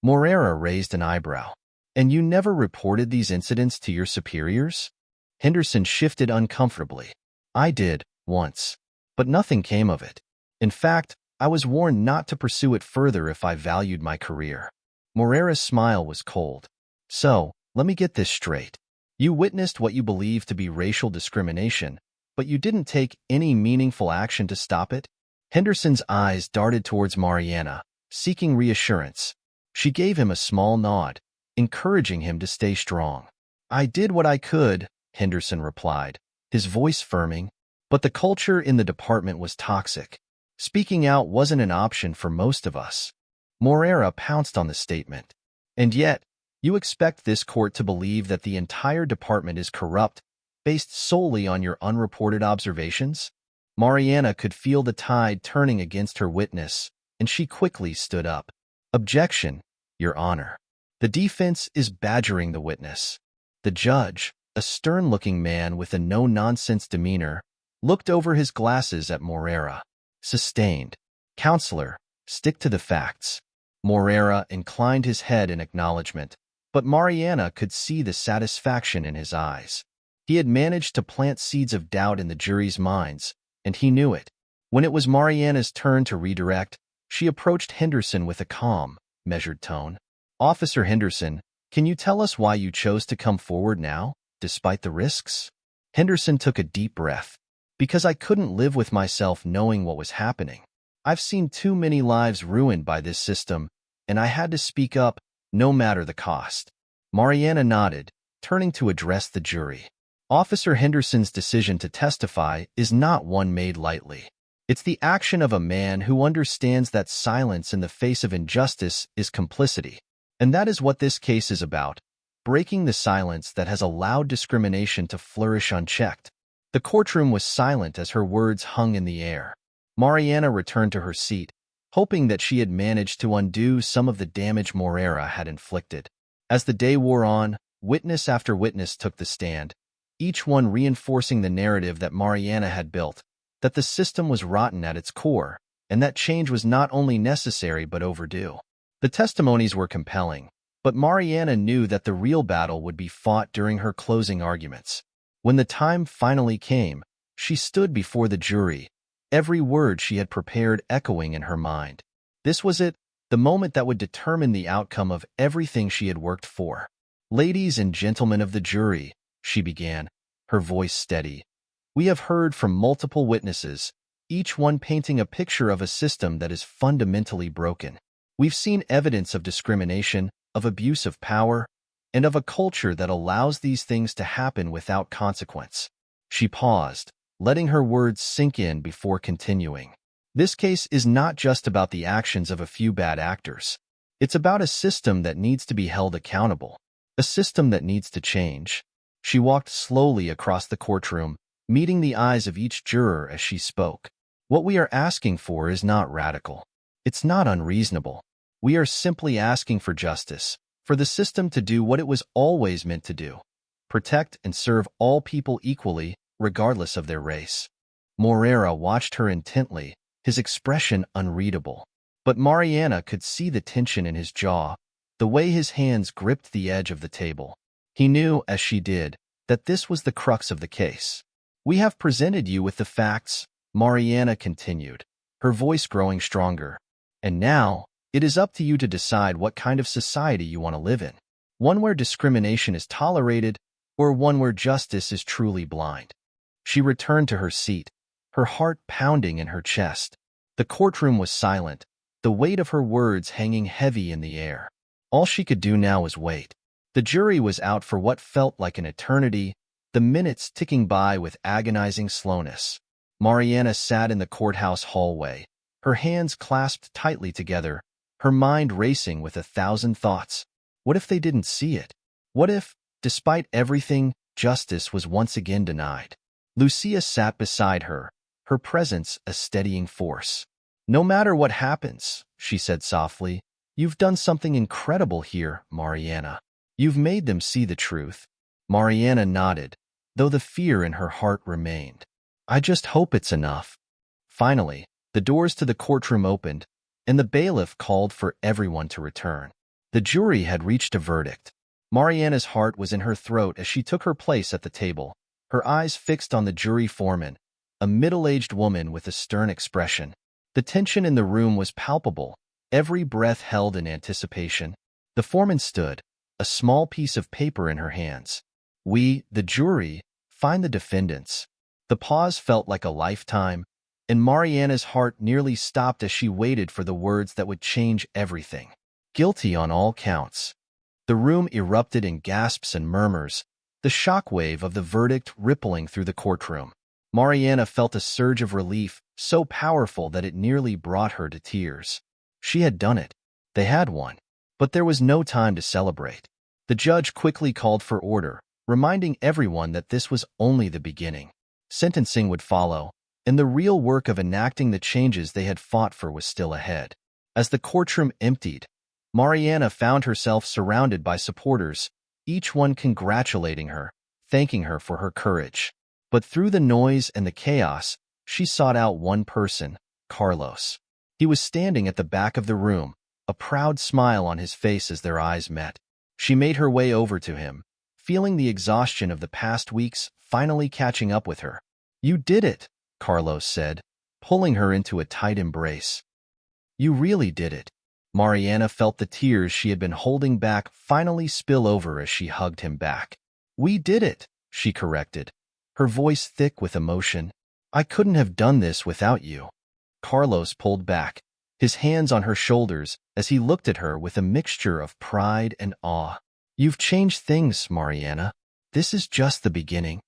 Moreira raised an eyebrow. "And you never reported these incidents to your superiors?" Henderson shifted uncomfortably. "I did, once. But nothing came of it. In fact, I was warned not to pursue it further if I valued my career." Moreira's smile was cold. "So, let me get this straight. You witnessed what you believed to be racial discrimination, but you didn't take any meaningful action to stop it?" Henderson's eyes darted towards Mariana, seeking reassurance. She gave him a small nod, encouraging him to stay strong. "I did what I could," Henderson replied, his voice firming. "But the culture in the department was toxic. Speaking out wasn't an option for most of us." Moreira pounced on the statement. "And yet, you expect this court to believe that the entire department is corrupt, based solely on your unreported observations?" Mariana could feel the tide turning against her witness, and she quickly stood up. "Objection, Your Honor. The defense is badgering the witness." The judge, a stern-looking man with a no-nonsense demeanor, looked over his glasses at Moreira. "Sustained. Counselor, stick to the facts." Moreira inclined his head in acknowledgement, but Mariana could see the satisfaction in his eyes. He had managed to plant seeds of doubt in the jury's minds, and he knew it. When it was Mariana's turn to redirect, she approached Henderson with a calm, measured tone. "Officer Henderson, can you tell us why you chose to come forward now, despite the risks?" Henderson took a deep breath. "Because I couldn't live with myself knowing what was happening. I've seen too many lives ruined by this system, and I had to speak up, no matter the cost." Mariana nodded, turning to address the jury. "Officer Henderson's decision to testify is not one made lightly. It's the action of a man who understands that silence in the face of injustice is complicity. And that is what this case is about, breaking the silence that has allowed discrimination to flourish unchecked." The courtroom was silent as her words hung in the air. Mariana returned to her seat, hoping that she had managed to undo some of the damage Moreira had inflicted. As the day wore on, witness after witness took the stand, each one reinforcing the narrative that Mariana had built, that the system was rotten at its core, and that change was not only necessary but overdue. The testimonies were compelling, but Mariana knew that the real battle would be fought during her closing arguments. When the time finally came, she stood before the jury, every word she had prepared echoing in her mind. This was it, the moment that would determine the outcome of everything she had worked for. "Ladies and gentlemen of the jury," she began, her voice steady, "we have heard from multiple witnesses, each one painting a picture of a system that is fundamentally broken. We've seen evidence of discrimination, of abuse of power, and of a culture that allows these things to happen without consequence." She paused, letting her words sink in before continuing. "This case is not just about the actions of a few bad actors. It's about a system that needs to be held accountable, a system that needs to change." She walked slowly across the courtroom, meeting the eyes of each juror as she spoke. "What we are asking for is not radical. It's not unreasonable. We are simply asking for justice, for the system to do what it was always meant to do: protect and serve all people equally, regardless of their race." Moreira watched her intently, his expression unreadable. But Mariana could see the tension in his jaw, the way his hands gripped the edge of the table. He knew, as she did, that this was the crux of the case. "We have presented you with the facts," Mariana continued, her voice growing stronger. "And now, it is up to you to decide what kind of society you want to live in. One where discrimination is tolerated, or one where justice is truly blind." She returned to her seat, her heart pounding in her chest. The courtroom was silent, the weight of her words hanging heavy in the air. All she could do now was wait. The jury was out for what felt like an eternity, the minutes ticking by with agonizing slowness. Mariana sat in the courthouse hallway, her hands clasped tightly together, her mind racing with 1,000 thoughts. What if they didn't see it? What if, despite everything, justice was once again denied? Lucia sat beside her, her presence a steadying force. "No matter what happens," she said softly, "you've done something incredible here, Mariana. You've made them see the truth." Mariana nodded, though the fear in her heart remained. "I just hope it's enough." Finally, the doors to the courtroom opened, and the bailiff called for everyone to return. The jury had reached a verdict. Mariana's heart was in her throat as she took her place at the table, her eyes fixed on the jury foreman, a middle-aged woman with a stern expression. The tension in the room was palpable, every breath held in anticipation. The foreman stood, a small piece of paper in her hands. "We, the jury, find the defendants." The pause felt like a lifetime, and Mariana's heart nearly stopped as she waited for the words that would change everything. "Guilty on all counts." The room erupted in gasps and murmurs, the shockwave of the verdict rippling through the courtroom. Mariana felt a surge of relief, so powerful that it nearly brought her to tears. She had done it. They had won. But there was no time to celebrate. The judge quickly called for order, reminding everyone that this was only the beginning. Sentencing would follow, and the real work of enacting the changes they had fought for was still ahead. As the courtroom emptied, Mariana found herself surrounded by supporters, each one congratulating her, thanking her for her courage. But through the noise and the chaos, she sought out one person, Carlos. He was standing at the back of the room, a proud smile on his face as their eyes met. She made her way over to him, feeling the exhaustion of the past weeks finally catching up with her. "You did it," Carlos said, pulling her into a tight embrace. "You really did it." Mariana felt the tears she had been holding back finally spill over as she hugged him back. "We did it," she corrected, her voice thick with emotion. "I couldn't have done this without you." Carlos pulled back, his hands on her shoulders as he looked at her with a mixture of pride and awe. "You've changed things, Mariana. This is just the beginning."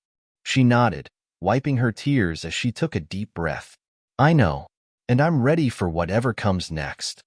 She nodded, wiping her tears as she took a deep breath. "I know, and I'm ready for whatever comes next."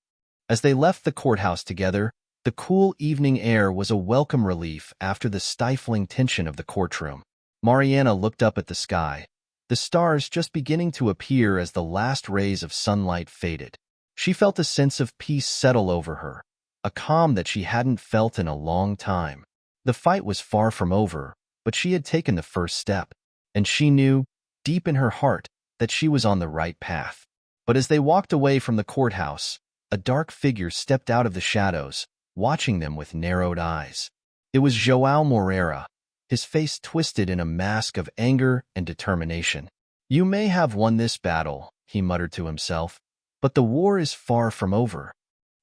As they left the courthouse together, the cool evening air was a welcome relief after the stifling tension of the courtroom. Mariana looked up at the sky, the stars just beginning to appear as the last rays of sunlight faded. She felt a sense of peace settle over her, a calm that she hadn't felt in a long time. The fight was far from over, but she had taken the first step, and she knew, deep in her heart, that she was on the right path. But as they walked away from the courthouse, a dark figure stepped out of the shadows, watching them with narrowed eyes. It was João Moreira, his face twisted in a mask of anger and determination. "You may have won this battle," he muttered to himself, "but the war is far from over."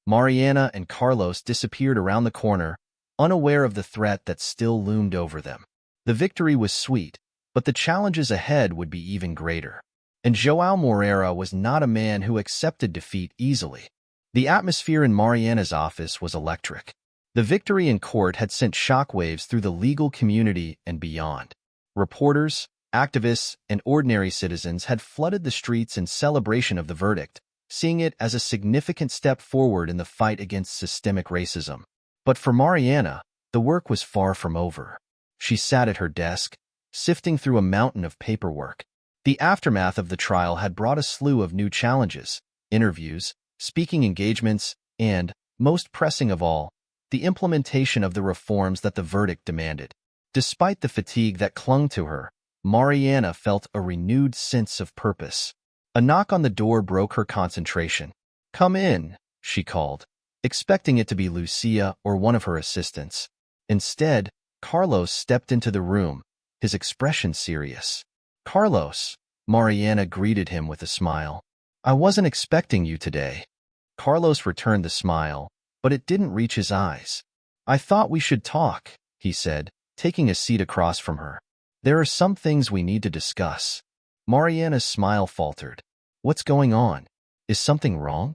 Mariana and Carlos disappeared around the corner, unaware of the threat that still loomed over them. The victory was sweet, but the challenges ahead would be even greater. And João Moreira was not a man who accepted defeat easily. The atmosphere in Mariana's office was electric. The victory in court had sent shockwaves through the legal community and beyond. Reporters, activists, and ordinary citizens had flooded the streets in celebration of the verdict, seeing it as a significant step forward in the fight against systemic racism. But for Mariana, the work was far from over. She sat at her desk, sifting through a mountain of paperwork. The aftermath of the trial had brought a slew of new challenges: interviews, speaking engagements, and, Most pressing of all, the implementation of the reforms that the verdict demanded. Despite the fatigue that clung to her, Mariana felt a renewed sense of purpose. A knock on the door broke her concentration. "Come in," she called, expecting it to be Lucia or one of her assistants. Instead, Carlos stepped into the room, his expression serious. "Carlos," Mariana greeted him with a smile. "I wasn't expecting you today." Carlos returned the smile, but it didn't reach his eyes. "I thought we should talk," he said, taking a seat across from her. "There are some things we need to discuss." Mariana's smile faltered. "What's going on? Is something wrong?"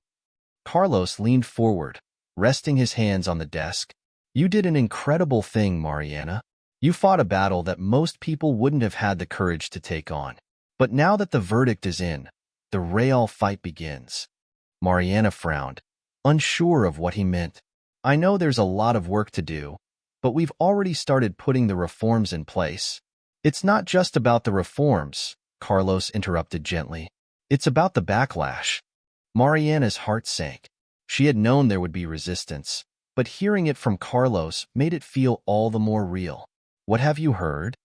Carlos leaned forward, resting his hands on the desk. "You did an incredible thing, Mariana. You fought a battle that most people wouldn't have had the courage to take on. But now that the verdict is in, the real fight begins." Mariana frowned, unsure of what he meant. "I know there's a lot of work to do, but we've already started putting the reforms in place." "It's not just about the reforms," Carlos interrupted gently. "It's about the backlash." Mariana's heart sank. She had known there would be resistance, but hearing it from Carlos made it feel all the more real. "What have you heard?"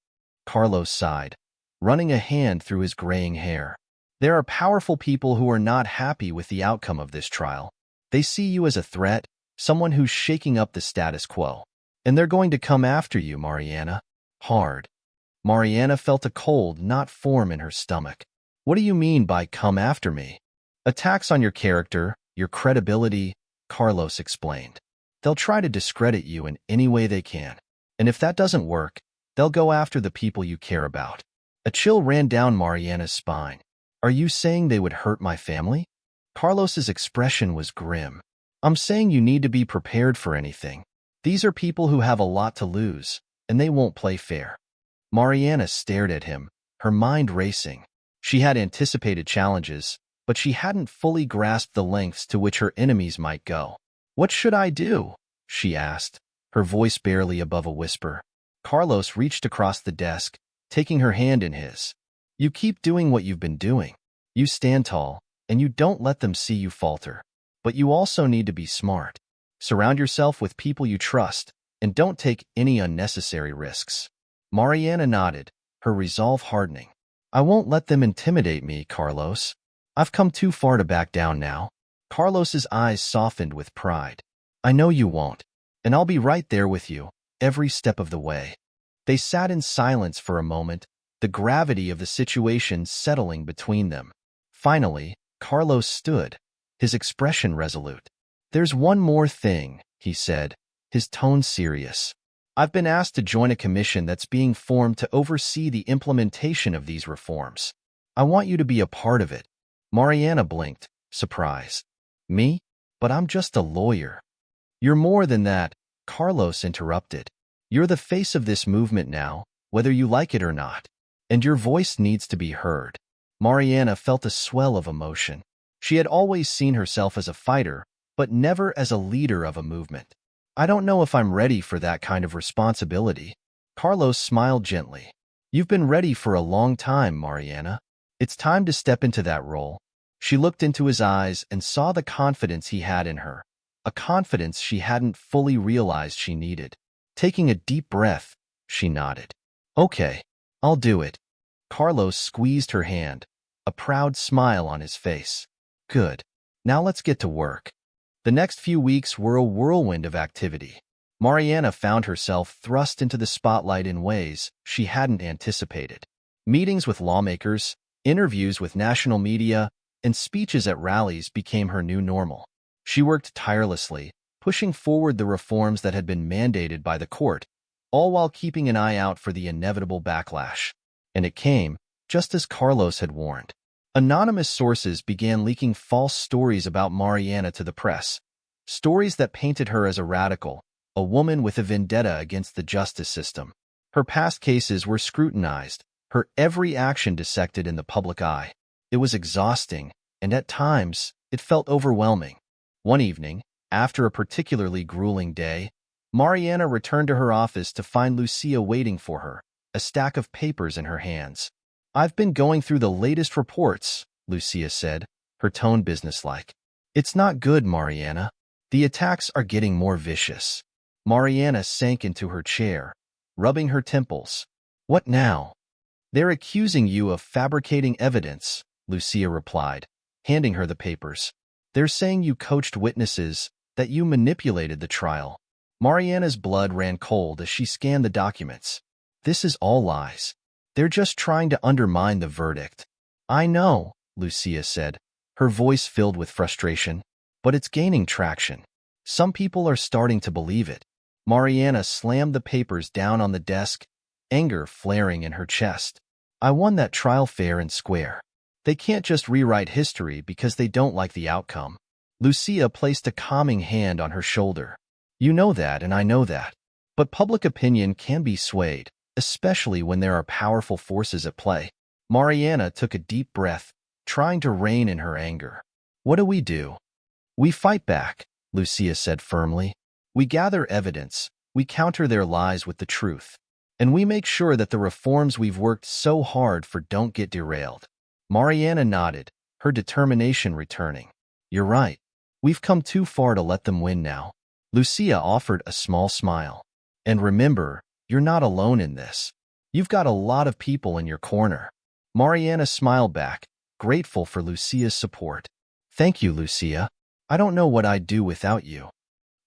Carlos sighed, running a hand through his graying hair. "There are powerful people who are not happy with the outcome of this trial. They see you as a threat, someone who's shaking up the status quo. And they're going to come after you, Mariana. Hard." Mariana felt a cold knot form in her stomach. "What do you mean by come after me?" "Attacks on your character, your credibility," Carlos explained. "They'll try to discredit you in any way they can. And if that doesn't work, they'll go after the people you care about." A chill ran down Mariana's spine. "Are you saying they would hurt my family?" Carlos's expression was grim. "I'm saying you need to be prepared for anything. These are people who have a lot to lose, and they won't play fair." Mariana stared at him, her mind racing. She had anticipated challenges, but she hadn't fully grasped the lengths to which her enemies might go. "What should I do?" she asked, her voice barely above a whisper. Carlos reached across the desk, taking her hand in his. "You keep doing what you've been doing. You stand tall, and you don't let them see you falter. But you also need to be smart. Surround yourself with people you trust, and don't take any unnecessary risks." Mariana nodded, her resolve hardening. "I won't let them intimidate me, Carlos. I've come too far to back down now." Carlos's eyes softened with pride. "I know you won't, and I'll be right there with you, every step of the way." They sat in silence for a moment, the gravity of the situation settling between them. Finally, Carlos stood, his expression resolute. "There's one more thing," he said, his tone serious. "I've been asked to join a commission that's being formed to oversee the implementation of these reforms. I want you to be a part of it." Mariana blinked, surprised. "Me? But I'm just a lawyer." "You're more than that," Carlos interrupted. "You're the face of this movement now, whether you like it or not. And your voice needs to be heard." Mariana felt a swell of emotion. She had always seen herself as a fighter, but never as a leader of a movement. "I don't know if I'm ready for that kind of responsibility." Carlos smiled gently. "You've been ready for a long time, Mariana. It's time to step into that role." She looked into his eyes and saw the confidence he had in her, a confidence she hadn't fully realized she needed. Taking a deep breath, she nodded. "Okay, I'll do it." Carlos squeezed her hand, a proud smile on his face. "Good. Now let's get to work." The next few weeks were a whirlwind of activity. Mariana found herself thrust into the spotlight in ways she hadn't anticipated. Meetings with lawmakers, interviews with national media, and speeches at rallies became her new normal. She worked tirelessly, pushing forward the reforms that had been mandated by the court, all while keeping an eye out for the inevitable backlash. And it came, just as Carlos had warned. Anonymous sources began leaking false stories about Mariana to the press, stories that painted her as a radical, a woman with a vendetta against the justice system. Her past cases were scrutinized, her every action dissected in the public eye. It was exhausting, and at times, it felt overwhelming. One evening, after a particularly grueling day, Mariana returned to her office to find Lucia waiting for her, a stack of papers in her hands. "I've been going through the latest reports," Lucia said, her tone businesslike. "It's not good, Mariana. The attacks are getting more vicious. Mariana sank into her chair, rubbing her temples. What now? They're accusing you of fabricating evidence, Lucia replied, handing her the papers. They're saying you coached witnesses, that you manipulated the trial. Mariana's blood ran cold as she scanned the documents. This is all lies. They're just trying to undermine the verdict. I know, Lucia said, her voice filled with frustration. But it's gaining traction. Some people are starting to believe it. Mariana slammed the papers down on the desk, anger flaring in her chest. I won that trial fair and square. They can't just rewrite history because they don't like the outcome. Lucia placed a calming hand on her shoulder. You know that, and I know that. But public opinion can be swayed, especially when there are powerful forces at play. Mariana took a deep breath, trying to rein in her anger. What do we do? We fight back, Lucia said firmly. We gather evidence, we counter their lies with the truth, and we make sure that the reforms we've worked so hard for don't get derailed. Mariana nodded, her determination returning. You're right. We've come too far to let them win now. Lucia offered a small smile. And remember, you're not alone in this. You've got a lot of people in your corner. Mariana smiled back, grateful for Lucia's support. Thank you, Lucia. I don't know what I'd do without you.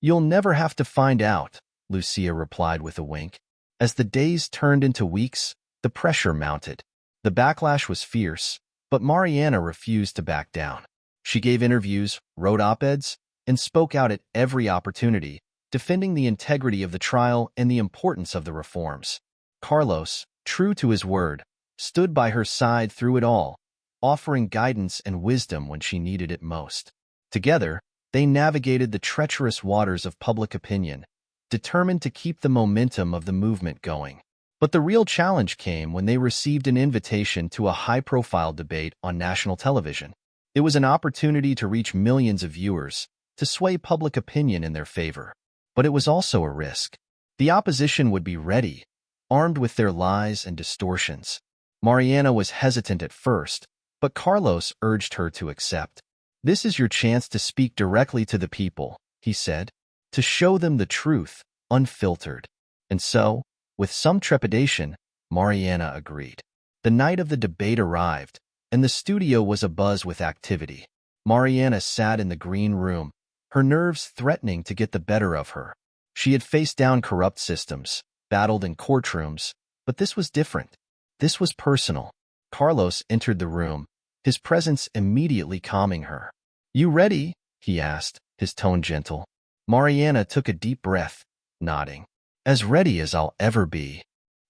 You'll never have to find out, Lucia replied with a wink. As the days turned into weeks, the pressure mounted. The backlash was fierce, but Mariana refused to back down. She gave interviews, wrote op-eds, and spoke out at every opportunity, defending the integrity of the trial and the importance of the reforms. Carlos, true to his word, stood by her side through it all, offering guidance and wisdom when she needed it most. Together, they navigated the treacherous waters of public opinion, determined to keep the momentum of the movement going. But the real challenge came when they received an invitation to a high-profile debate on national television. It was an opportunity to reach millions of viewers, to sway public opinion in their favor. But it was also a risk. The opposition would be ready, armed with their lies and distortions. Mariana was hesitant at first, but Carlos urged her to accept. This is your chance to speak directly to the people, he said, to show them the truth, unfiltered. And so, with some trepidation, Mariana agreed. The night of the debate arrived, and the studio was abuzz with activity. Mariana sat in the green room, her nerves threatening to get the better of her. She had faced down corrupt systems, battled in courtrooms, but this was different. This was personal. Carlos entered the room, his presence immediately calming her. You ready? He asked, his tone gentle. Mariana took a deep breath, nodding. As ready as I'll ever be.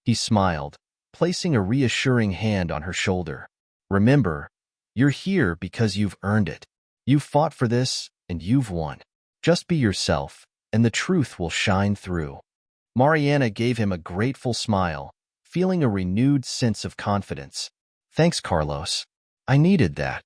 He smiled, placing a reassuring hand on her shoulder. Remember, you're here because you've earned it. You've fought for this, and you've won. Just be yourself, and the truth will shine through. Mariana gave him a grateful smile, feeling a renewed sense of confidence. Thanks, Carlos. I needed that.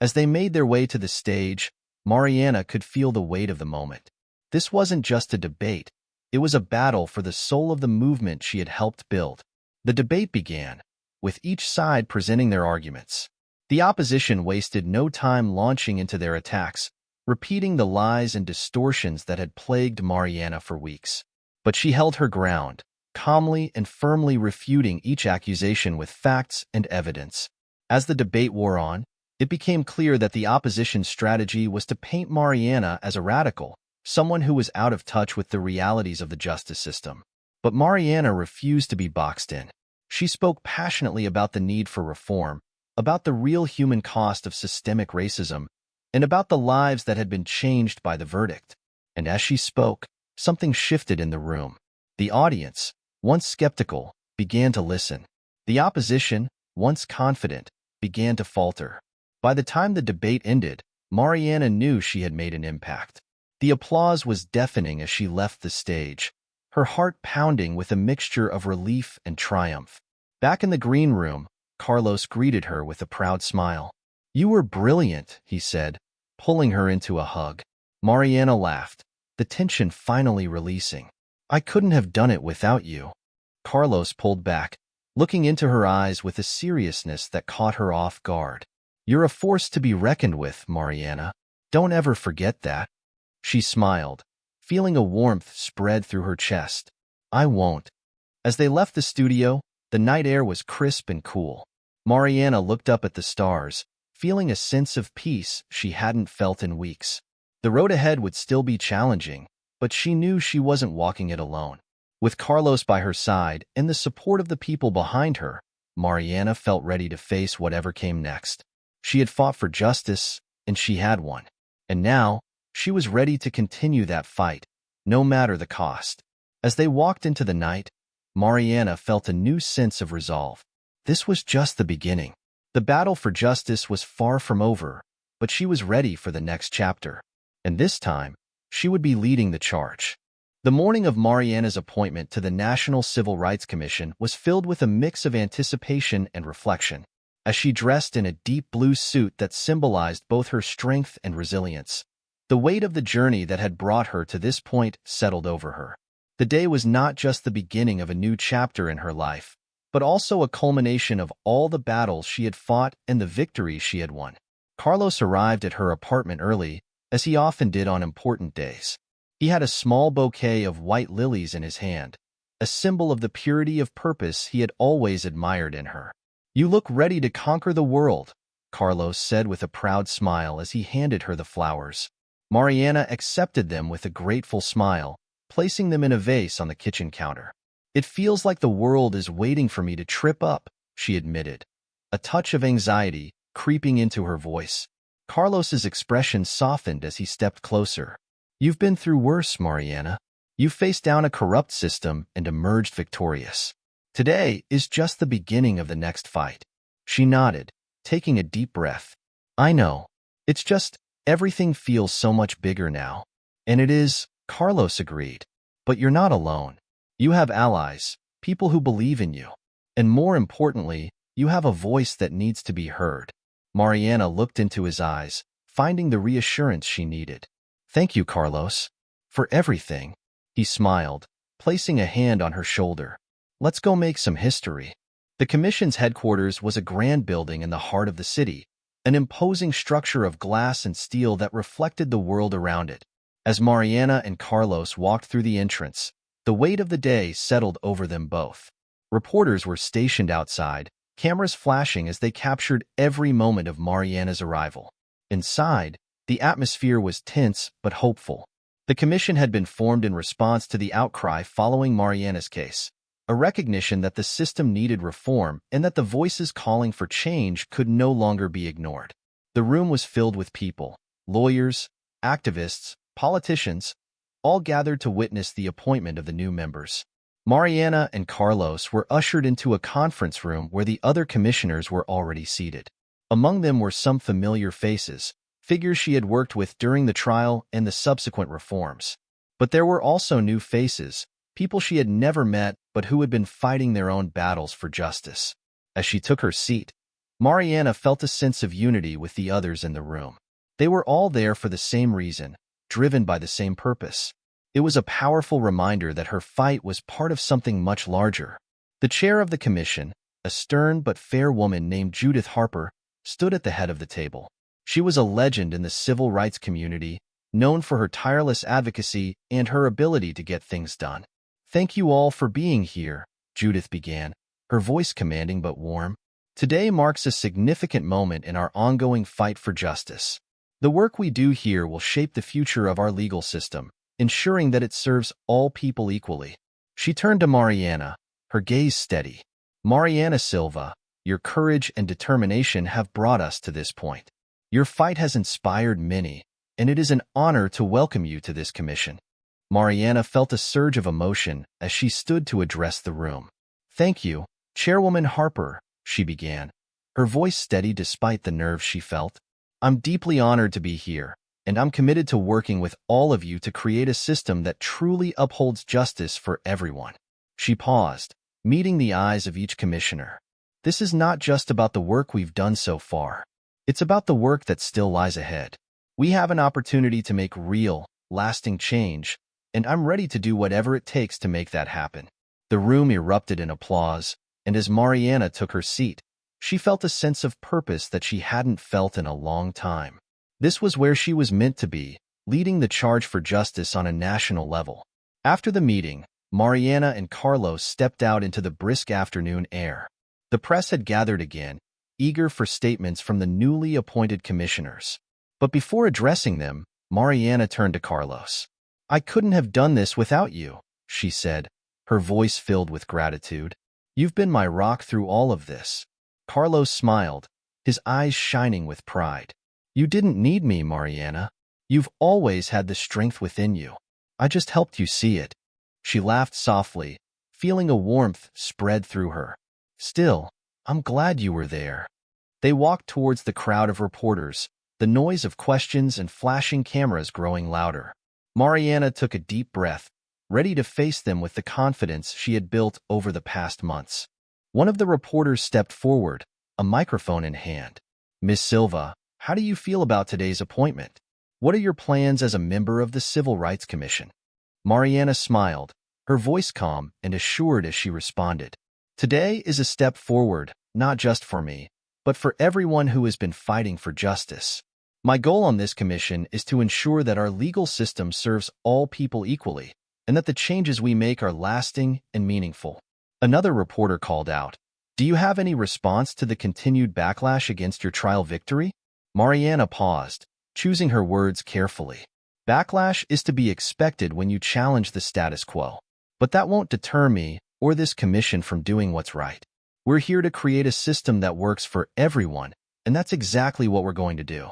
As they made their way to the stage, Mariana could feel the weight of the moment. This wasn't just a debate. It was a battle for the soul of the movement she had helped build. The debate began, with each side presenting their arguments. The opposition wasted no time launching into their attacks, repeating the lies and distortions that had plagued Mariana for weeks. But she held her ground, calmly and firmly refuting each accusation with facts and evidence. As the debate wore on, it became clear that the opposition's strategy was to paint Mariana as a radical, someone who was out of touch with the realities of the justice system. But Mariana refused to be boxed in. She spoke passionately about the need for reform, about the real human cost of systemic racism, and about the lives that had been changed by the verdict. And as she spoke, something shifted in the room. The audience, once skeptical, began to listen. The opposition, once confident, began to falter. By the time the debate ended, Mariana knew she had made an impact. The applause was deafening as she left the stage, her heart pounding with a mixture of relief and triumph. Back in the green room, Carlos greeted her with a proud smile. You were brilliant, he said, pulling her into a hug. Mariana laughed, the tension finally releasing. I couldn't have done it without you. Carlos pulled back, looking into her eyes with a seriousness that caught her off guard. You're a force to be reckoned with, Mariana. Don't ever forget that. She smiled, feeling a warmth spread through her chest. I won't. As they left the studio, the night air was crisp and cool. Mariana looked up at the stars, feeling a sense of peace she hadn't felt in weeks. The road ahead would still be challenging, but she knew she wasn't walking it alone. With Carlos by her side and the support of the people behind her, Mariana felt ready to face whatever came next. She had fought for justice, and she had won. And now, she was ready to continue that fight, no matter the cost. As they walked into the night, Mariana felt a new sense of resolve. This was just the beginning. The battle for justice was far from over, but she was ready for the next chapter. And this time, she would be leading the charge. The morning of Mariana's appointment to the National Civil Rights Commission was filled with a mix of anticipation and reflection. As she dressed in a deep blue suit that symbolized both her strength and resilience, the weight of the journey that had brought her to this point settled over her. The day was not just the beginning of a new chapter in her life, but also a culmination of all the battles she had fought and the victories she had won. Carlos arrived at her apartment early, as he often did on important days. He had a small bouquet of white lilies in his hand, a symbol of the purity of purpose he had always admired in her. "You look ready to conquer the world," Carlos said with a proud smile as he handed her the flowers. Mariana accepted them with a grateful smile, placing them in a vase on the kitchen counter. "It feels like the world is waiting for me to trip up," she admitted, a touch of anxiety creeping into her voice. Carlos's expression softened as he stepped closer. "You've been through worse, Mariana. You faced down a corrupt system and emerged victorious. Today is just the beginning of the next fight." She nodded, taking a deep breath. "I know. It's just, everything feels so much bigger now." "And it is," Carlos agreed. "But you're not alone. You have allies, people who believe in you. And more importantly, you have a voice that needs to be heard." Mariana looked into his eyes, finding the reassurance she needed. "Thank you, Carlos. For everything." He smiled, placing a hand on her shoulder. "Let's go make some history." The commission's headquarters was a grand building in the heart of the city, an imposing structure of glass and steel that reflected the world around it. As Mariana and Carlos walked through the entrance, the weight of the day settled over them both. Reporters were stationed outside, cameras flashing as they captured every moment of Mariana's arrival. Inside, the atmosphere was tense but hopeful. The commission had been formed in response to the outcry following Mariana's case, a recognition that the system needed reform and that the voices calling for change could no longer be ignored. The room was filled with people, lawyers, activists, politicians, all gathered to witness the appointment of the new members. Mariana and Carlos were ushered into a conference room where the other commissioners were already seated. Among them were some familiar faces, figures she had worked with during the trial and the subsequent reforms. But there were also new faces, people she had never met but who had been fighting their own battles for justice. As she took her seat, Mariana felt a sense of unity with the others in the room. They were all there for the same reason, driven by the same purpose. It was a powerful reminder that her fight was part of something much larger. The chair of the commission, a stern but fair woman named Judith Harper, stood at the head of the table. She was a legend in the civil rights community, known for her tireless advocacy and her ability to get things done. "Thank you all for being here," Judith began, her voice commanding but warm. "Today marks a significant moment in our ongoing fight for justice. The work we do here will shape the future of our legal system, ensuring that it serves all people equally." She turned to Mariana, her gaze steady. "Mariana Silva, your courage and determination have brought us to this point. Your fight has inspired many, and it is an honor to welcome you to this commission." Mariana felt a surge of emotion as she stood to address the room. "Thank you, Chairwoman Harper," she began, her voice steady despite the nerves she felt. "I'm deeply honored to be here, and I'm committed to working with all of you to create a system that truly upholds justice for everyone." She paused, meeting the eyes of each commissioner. "This is not just about the work we've done so far. It's about the work that still lies ahead. We have an opportunity to make real, lasting change, and I'm ready to do whatever it takes to make that happen." The room erupted in applause, and as Mariana took her seat, she felt a sense of purpose that she hadn't felt in a long time. This was where she was meant to be, leading the charge for justice on a national level. After the meeting, Mariana and Carlos stepped out into the brisk afternoon air. The press had gathered again, eager for statements from the newly appointed commissioners. But before addressing them, Mariana turned to Carlos. "I couldn't have done this without you," she said, her voice filled with gratitude. "You've been my rock through all of this." Carlos smiled, his eyes shining with pride. "You didn't need me, Mariana. You've always had the strength within you. I just helped you see it." She laughed softly, feeling a warmth spread through her. "Still, I'm glad you were there." They walked towards the crowd of reporters, the noise of questions and flashing cameras growing louder. Mariana took a deep breath, ready to face them with the confidence she had built over the past months. One of the reporters stepped forward, a microphone in hand. "Miss Silva, how do you feel about today's appointment? What are your plans as a member of the Civil Rights Commission?" Mariana smiled, her voice calm and assured as she responded. "Today is a step forward, not just for me, but for everyone who has been fighting for justice. My goal on this commission is to ensure that our legal system serves all people equally, and that the changes we make are lasting and meaningful." Another reporter called out, "Do you have any response to the continued backlash against your trial victory?" Mariana paused, choosing her words carefully. "Backlash is to be expected when you challenge the status quo. But that won't deter me or this commission from doing what's right. We're here to create a system that works for everyone, and that's exactly what we're going to do."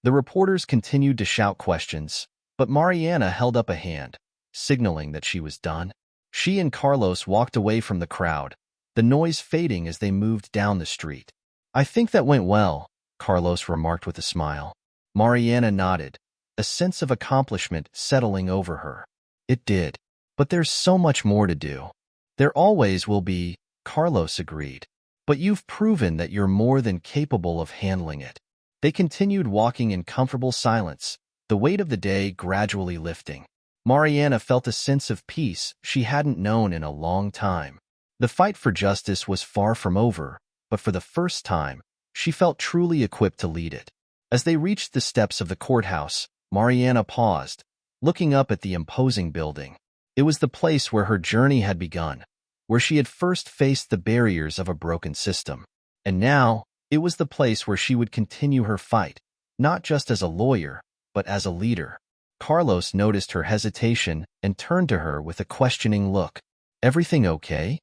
The reporters continued to shout questions, but Mariana held up a hand, signaling that she was done. She and Carlos walked away from the crowd, the noise fading as they moved down the street. "I think that went well," Carlos remarked with a smile. Mariana nodded, a sense of accomplishment settling over her. "It did. But there's so much more to do." "There always will be," Carlos agreed. "But you've proven that you're more than capable of handling it." They continued walking in comfortable silence, the weight of the day gradually lifting. Mariana felt a sense of peace she hadn't known in a long time. The fight for justice was far from over, but for the first time, she felt truly equipped to lead it. As they reached the steps of the courthouse, Mariana paused, looking up at the imposing building. It was the place where her journey had begun, where she had first faced the barriers of a broken system. And now, it was the place where she would continue her fight, not just as a lawyer, but as a leader. Carlos noticed her hesitation and turned to her with a questioning look. "Everything okay?"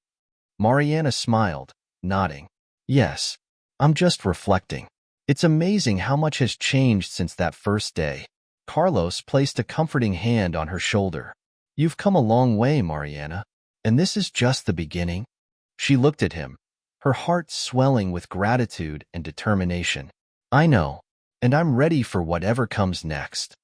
Mariana smiled, nodding. "Yes, I'm just reflecting. It's amazing how much has changed since that first day." Carlos placed a comforting hand on her shoulder. "You've come a long way, Mariana, and this is just the beginning." She looked at him, her heart swelling with gratitude and determination. "I know, and I'm ready for whatever comes next."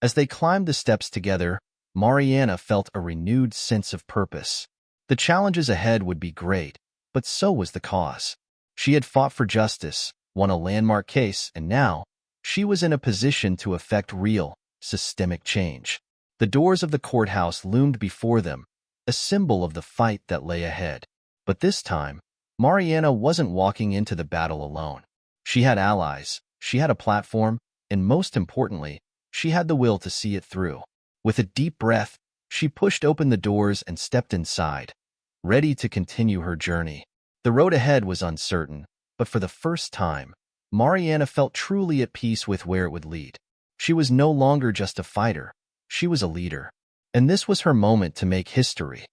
As they climbed the steps together, Mariana felt a renewed sense of purpose. The challenges ahead would be great, but so was the cause. She had fought for justice, won a landmark case, and now, she was in a position to effect real, systemic change. The doors of the courthouse loomed before them, a symbol of the fight that lay ahead. But this time, Mariana wasn't walking into the battle alone. She had allies, she had a platform, and most importantly, she had the will to see it through. With a deep breath, she pushed open the doors and stepped inside, ready to continue her journey. The road ahead was uncertain, but for the first time, Mariana felt truly at peace with where it would lead. She was no longer just a fighter, she was a leader. And this was her moment to make history.